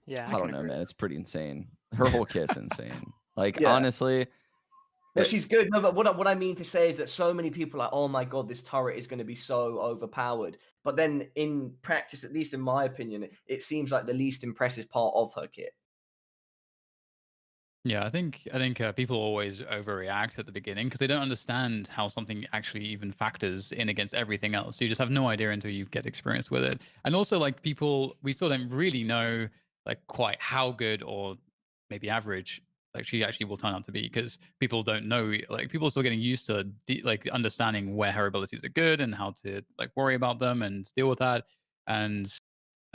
yeah, I don't know, man. It's pretty insane. Her whole kit's insane. Like, Yeah. honestly, Well, she's good. No, but what I mean to say is that so many people are like, "Oh my god, this turret is going to be so overpowered." But then in practice, at least in my opinion, it seems like the least impressive part of her kit. Yeah, I think people always overreact at the beginning because they don't understand how something actually even factors in against everything else. You just have no idea until you get experience with it. And also, like people, we still don't really know like quite how good or maybe average like she actually will turn out to be because people don't know. Like people are still getting used to like understanding where her abilities are good and how to like worry about them and deal with that. And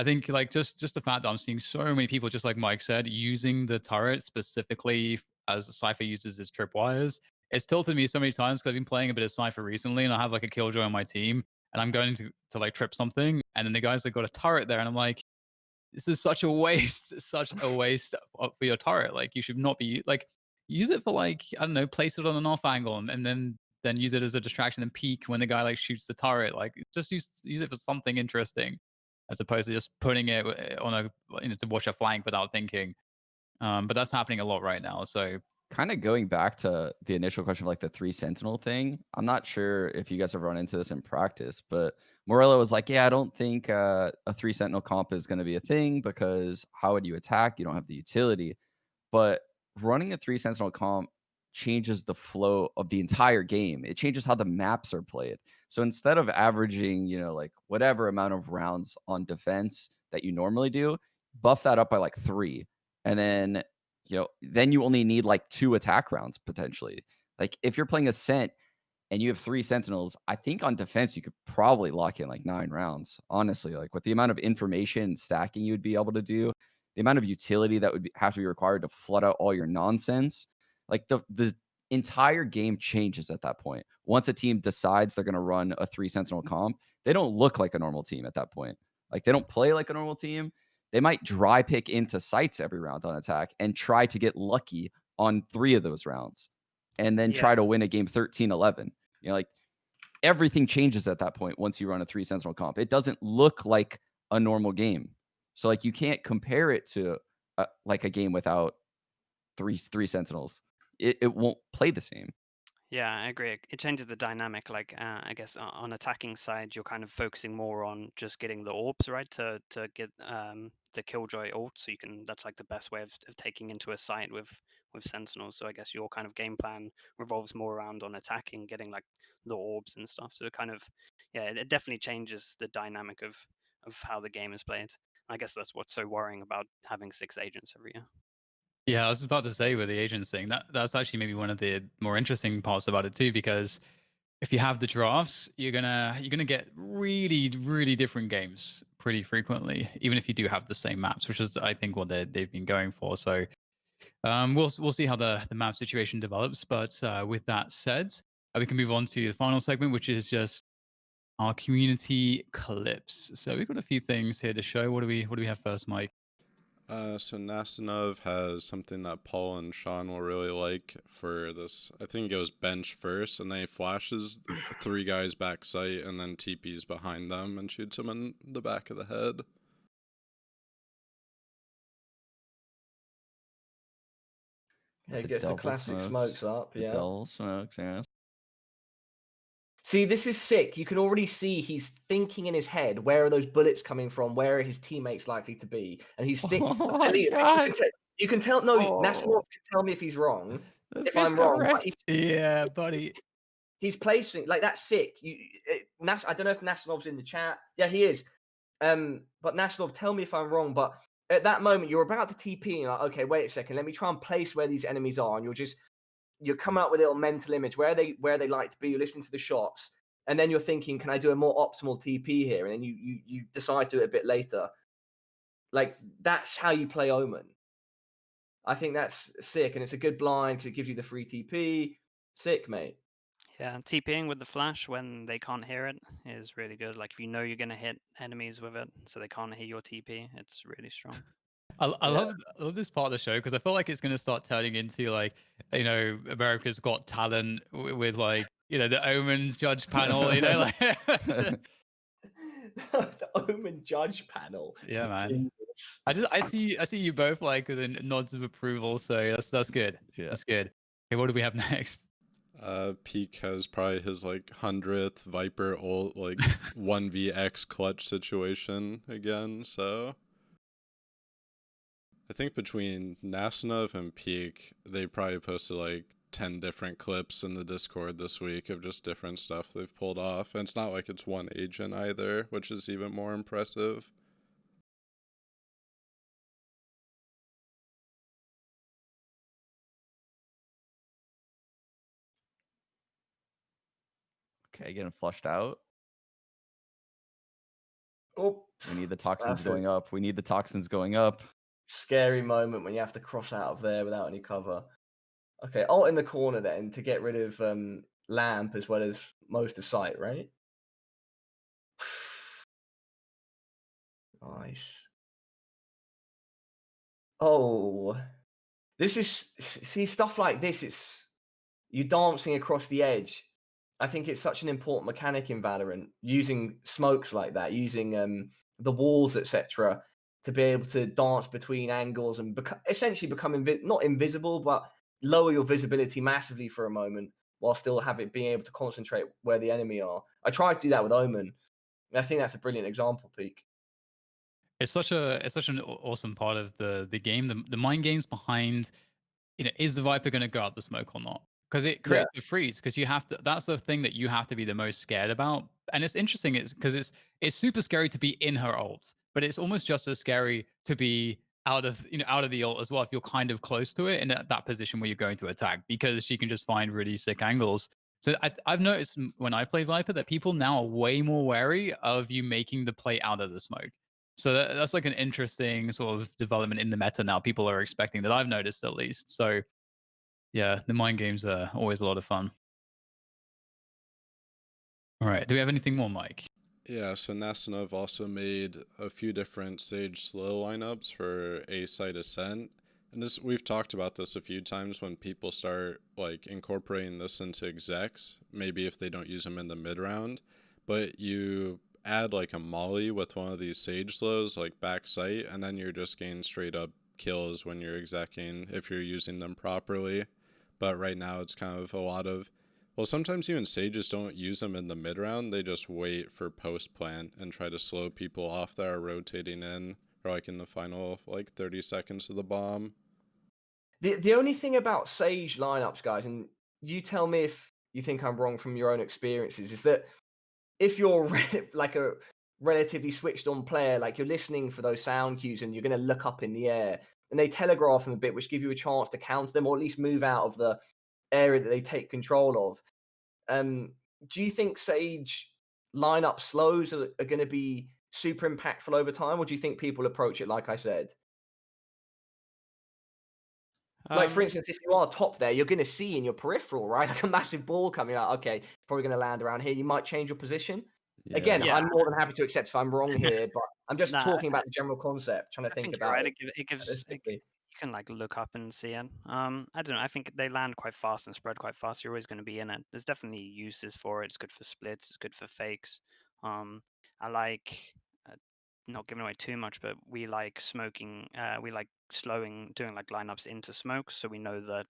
I think like just the fact that I'm seeing so many people, just like Mike said, using the turret specifically as Cypher uses his tripwires. It's tilted me so many times because I've been playing a bit of Cypher recently, and I have like a Killjoy on my team, and I'm going to like trip something, and then the guys that got a turret there, and I'm like, this is such a waste, such a waste for your turret. Like you should not be like use it for like I don't know, place it on an off angle, and then use it as a distraction and peek when the guy like shoots the turret. Like just use it for something interesting as opposed to just putting it on a to watch a flank without thinking. But that's happening a lot right now. So kind of going back to the initial question of like the 3 sentinel thing, I'm not sure if you guys have run into this in practice, but Morello was like, yeah, I don't think a 3 sentinel comp is going to be a thing because how would you attack? You don't have the utility. But running a 3 sentinel comp changes the flow of the entire game. It changes how the maps are played. So instead of averaging, like whatever amount of rounds on defense that you normally do, buff that up by like 3. And then you only need like 2 attack rounds potentially. Like if you're playing Ascent and you have 3 sentinels, I think on defense you could probably lock in like 9 rounds. Honestly, like with the amount of information and stacking you'd be able to do, the amount of utility that would have to be required to flood out all your nonsense, like the entire game changes at that point. Once a team decides they're going to run a 3 sentinel comp, they don't look like a normal team at that point. Like they don't play like a normal team. They might dry pick into sites every round on attack and try to get lucky on 3 of those rounds and then try to win a game 13-11. Like everything changes at that point once you run a 3 sentinel comp. It doesn't look like a normal game. So like you can't compare it to like a game without three sentinels. It won't play the same. Yeah, I agree. It changes the dynamic. Like, I guess on attacking side, you're kind of focusing more on just getting the orbs, right? To get the Killjoy ult, so you can. That's like the best way of taking into a site with Sentinels. So I guess your kind of game plan revolves more around on attacking, getting like the orbs and stuff. So it kind of, yeah, it definitely changes the dynamic of how the game is played. I guess that's what's so worrying about having 6 agents every year. yeah, I was about to say with the agents thing, that's actually maybe one of the more interesting parts about it too, because if you have the drafts, you're gonna get really, really different games pretty frequently, even if you do have the same maps, which is I think what they've been going for. So we'll see how the map situation develops. But with that said, we can move on to the final segment, which is just our community clips. So we've got a few things here to show. What do we have first, Mike? So Nastanov has something that Paul and Sean will really like for this. I think it goes bench first, and then he flashes 3 guys back sight, and then TPs behind them and shoots them in the back of the head. Yeah, he gets the classic smokes up. The Yeah. double smokes, yeah. See, this is sick. You can already see he's thinking in his head, where are those bullets coming from? Where are his teammates likely to be? And he's thinking. Oh my God. You can tell. No, Oh. Nasimov can tell me if he's wrong. This If guy's I'm wrong, but correct. Yeah, buddy. he's placing like that's sick. I don't know if Nasimov's in the chat. Yeah, he is. But National, tell me if I'm wrong, but at that moment you're about to TP and you're like, okay, wait a second, let me try and place where these enemies are, and you're coming up with a little mental image where they like to be. You're listening to the shots, and then you're thinking, can I do a more optimal TP here? And then you decide to do it a bit later. Like, that's how you play Omen. I think that's sick, and it's a good blind because it gives you the free TP. Sick, mate. Yeah, TPing with the flash when they can't hear it is really good. Like if you know you're gonna hit enemies with it, so they can't hear your TP, it's really strong. I love this part of the show because I feel like it's going to start turning into like, America's Got Talent with like, the Omens judge panel, like The Omen judge panel. yeah, man. Jesus. I see you both like with nods of approval, so that's good. Yeah. That's good. Okay, what do we have next? Peak has probably his like 100th Viper ult like 1vx clutch situation again, so I think between Nasanov and Peak, they probably posted like 10 different clips in the Discord this week of just different stuff they've pulled off. And it's not like it's one agent either, which is even more impressive. Okay, getting flushed out. Oh, We need the toxins That's going up. We need the toxins going up. scary moment when you have to cross out of there without any cover. Okay, ult in the corner then to get rid of Lamp as well as most of sight, right? Nice. Oh, this is, see, stuff like this, it's you dancing across the edge. I think it's such an important mechanic in Valorant, using smokes like that, using the walls, etc., to be able to dance between angles and essentially become not invisible, but lower your visibility massively for a moment while still being able to concentrate where the enemy are. I tried to do that with Omen, and I think that's a brilliant example, Peak. It's such an awesome part of the game. The mind games behind, is the Viper going to go out the smoke or not? Because it creates a freeze. Because you have to. That's the thing that you have to be the most scared about. And it's interesting. It's because it's super scary to be in her ult, but it's almost just as scary to be out of the ult as well if you're kind of close to it in that position where you're going to attack, because she can just find really sick angles. So I've noticed when I play Viper that people now are way more wary of you making the play out of the smoke. So that's like an interesting sort of development in the meta now. People are expecting that, I've noticed at least. So yeah, the mind games are always a lot of fun. All right. Do we have anything more, Mike? Yeah, so Nasanov also made a few different Sage slow lineups for A site Ascent. And this, we've talked about this a few times when people start like incorporating this into execs, maybe if they don't use them in the mid round, but you add like a molly with one of these Sage slows like back sight, and then you're just getting straight up kills when you're execing if you're using them properly. But right now it's kind of a lot of, well, sometimes even Sages don't use them in the mid round. They just wait for post plant and try to slow people off that are rotating in, or like in the final like 30 seconds of the bomb. The only thing about Sage lineups, guys, and you tell me if you think I'm wrong from your own experiences, is that if you're like a relatively switched on player, like you're listening for those sound cues and you're going to look up in the air and they telegraph them a bit, which give you a chance to counter them or at least move out of the area that they take control of. Do you think Sage lineup slows are going to be super impactful over time, or do you think people approach it like I said? Like, for instance, if you are top there, you're going to see in your peripheral, right? Like a massive ball coming out. Okay, probably going to land around here. You might change your position. Yeah. Again, Yeah. I'm more than happy to accept if I'm wrong here, but I'm just Nah, talking about the general concept, trying to I think think you're about right. it. It gives Realistically. you can like look up and see it. I don't know. I think they land quite fast and spread quite fast. You're always going to be in it. There's definitely uses for it. It's good for splits. It's good for fakes. I like not giving away too much, but we like smoking. We like slowing, doing like lineups into smokes, so we know that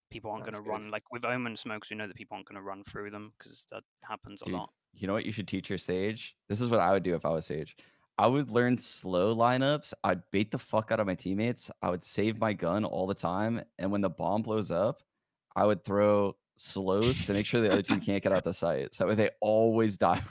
people aren't going That's to good. run like with Omen smokes. We know that people aren't going to run through them because that happens a Dude, lot. you know what you should teach your Sage? This is what I would do if I was Sage. I would learn slow lineups. I'd bait the fuck out of my teammates. I would save my gun all the time. And when the bomb blows up, I would throw slows to make sure the other team can't get out the site. So that way they always die.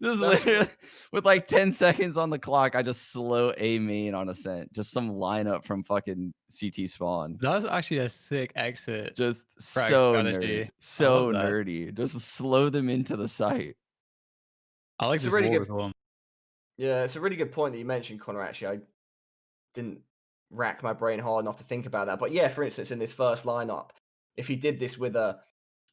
Just That's literally with like 10 seconds on the clock, I just slow A main on Ascent. Just some lineup from fucking CT spawn. That was actually a sick exit Just frag so strategy. nerdy. I love So that. nerdy. Just slow them into the site. I like It's a this really wall good as well. Yeah, it's a really good point that you mentioned, Connor. Actually, I didn't rack my brain hard enough to think about that. But yeah, for instance, in this first lineup, if he did this with a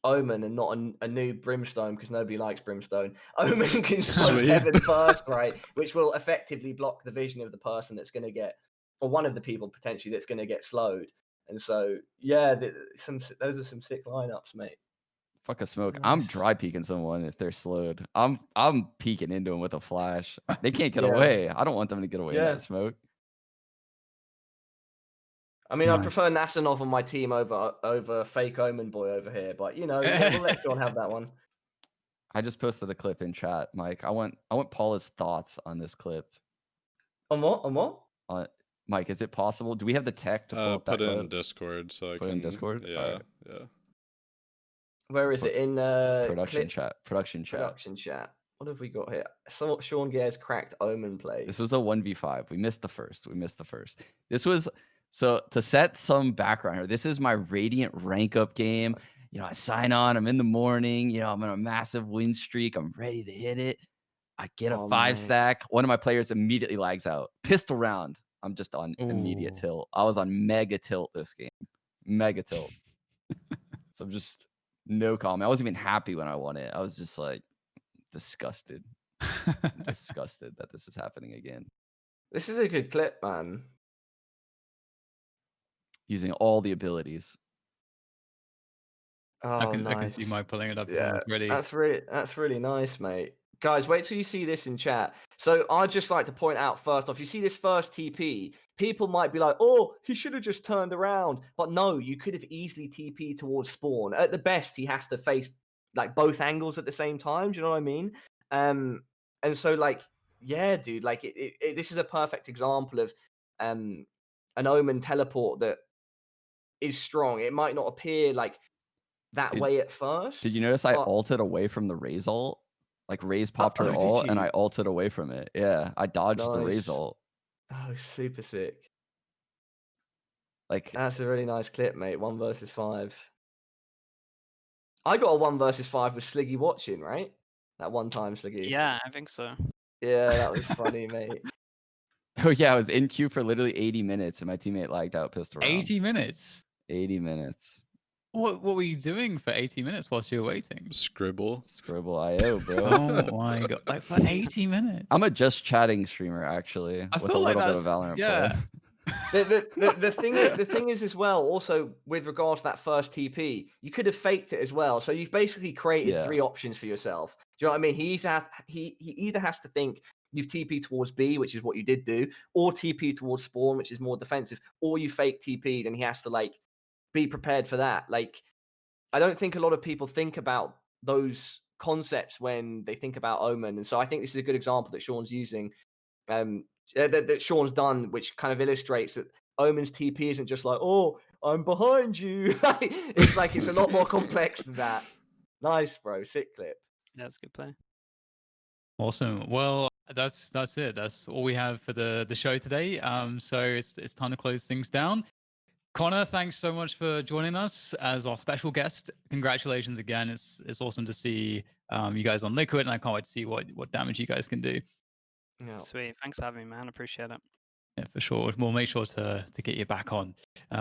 Omen and not a new Brimstone, because nobody likes Brimstone, Omen can smoke Sweet. Heaven first, right? Which will effectively block the vision of the person that's going to get, or one of the people potentially that's going to get slowed. And so, yeah, those are some sick lineups, mate. Fuck a smoke. I'm Nice. dry peeking someone if they're slowed. I'm peeking into them with a flash. They can't get Yeah. away. I don't want them to get away in Yeah. that smoke. I mean, I Nice. prefer Nasanov on my team over fake Omen boy over here, but you know, yeah, we'll let Sean have that one. I just posted a clip in chat, Mike. I want Paula's thoughts on this clip. On what? On what? Mike, is it possible? Do we have the tech to pull up that Put it clip? in Discord so I Put it can. in Discord? Yeah, Alright. yeah. Where is it? In Production clip? chat. Production chat. Production chat. What have we got here? Sean Gare's cracked Omen plays. This was a 1v5. We missed the first. This was so to set some background here. This is my Radiant rank up game. You know, I sign on, I'm in the morning, you know, I'm on a massive win streak. I'm ready to hit it. I get a 5 mate. stack. One of my players immediately lags out. Pistol round. I'm just on immediate Ooh. tilt. I was on mega tilt this game. Mega tilt. So I'm just no comment. I wasn't even happy when I won it. I was just like disgusted. Disgusted that this is happening again. This is a good clip, man. Using all the abilities. Oh, I can nice. see Mike pulling it up. Yeah, It's ready. that's really nice, mate. Guys, wait till you see this in chat. So I'd just like to point out first off, you see this first TP, people might be like, oh, he should have just turned around. But no, you could have easily TP towards spawn. At the best, he has to face like both angles at the same time. Do you know what I mean? And so like, yeah, dude, like this is a perfect example of an Omen teleport that is strong. It might not appear like that way at first. Did you notice I but- ulted away from the Raze ult? Like Raze popped her did ult and you? I ulted away from it. Yeah, I dodged the Raze Nice. ult. Oh, super sick. Like That's a really nice clip, mate. 1 versus 5. I got a 1 versus 5 with Sliggy watching, right? That one time, Sliggy. Yeah, I think so. Yeah, that was funny, mate. oh yeah, I was in queue for literally 80 minutes and my teammate lagged out pistol round. 80 minutes. 80 minutes. What were you doing for 80 minutes whilst you were waiting? Scribble. Scribble IO, bro. Oh my god! Like for 80 minutes. I'm a just chatting streamer actually, I with a feel like little bit of that's- Valorant yeah. play. The thing is as well, also with regards to that first TP, you could have faked it as well. So you've basically created Yeah. 3 options for yourself. Do you know what I mean? He either has to think you've TP towards B, which is what you did do, or TP towards spawn, which is more defensive, or you fake TP'd and he has to like be prepared for that. Like, I don't think a lot of people think about those concepts when they think about Omen. And so I think this is a good example that Sean's using, that Sean's done, which kind of illustrates that Omen's TP isn't just like, oh, I'm behind you. It's like, it's a lot more complex than that. Nice, bro. Sick clip. Yeah, that's a good play. Awesome. Well, that's it. That's all we have for the show today. So it's time to close things down. Connor, thanks so much for joining us as our special guest. Congratulations again. It's awesome to see you guys on Liquid, and I can't wait to see what damage you guys can do. Yeah. Sweet. Thanks for having me, man. Appreciate it. Yeah, for sure. We'll make sure to get you back on.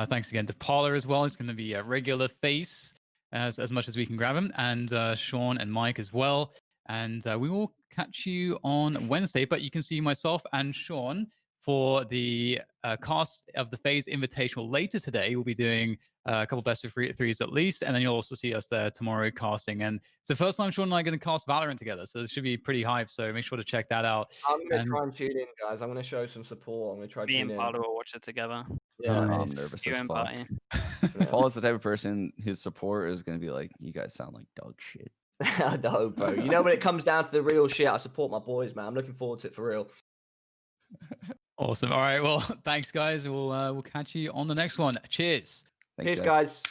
Thanks again to Paula as well. He's going to be a regular face as much as we can grab him, and Sean and Mike as well. And we will catch you on Wednesday. But you can see myself and Sean for the cast of the FaZe Invitational later today. We'll be doing a couple best of threes at least, and then you'll also see us there tomorrow casting. And it's the first time Sean and I are going to cast Valorant together, so this should be pretty hype. So make sure to check that out. I'm going to try and tune in, guys. I'm going to show some support. I'm going to try to Me tune and in. Paolo will watch it together. Yeah. I'm Nice. nervous You as and fuck. party. Paul is the type of person whose support is going to be like, you guys sound like dog shit. I know, bro. You know, when it comes down to the real shit, I support my boys, man. I'm looking forward to it for real. Awesome. All right. Well, thanks, guys. We'll catch you on the next one. Cheers. Thanks, Cheers, guys. guys.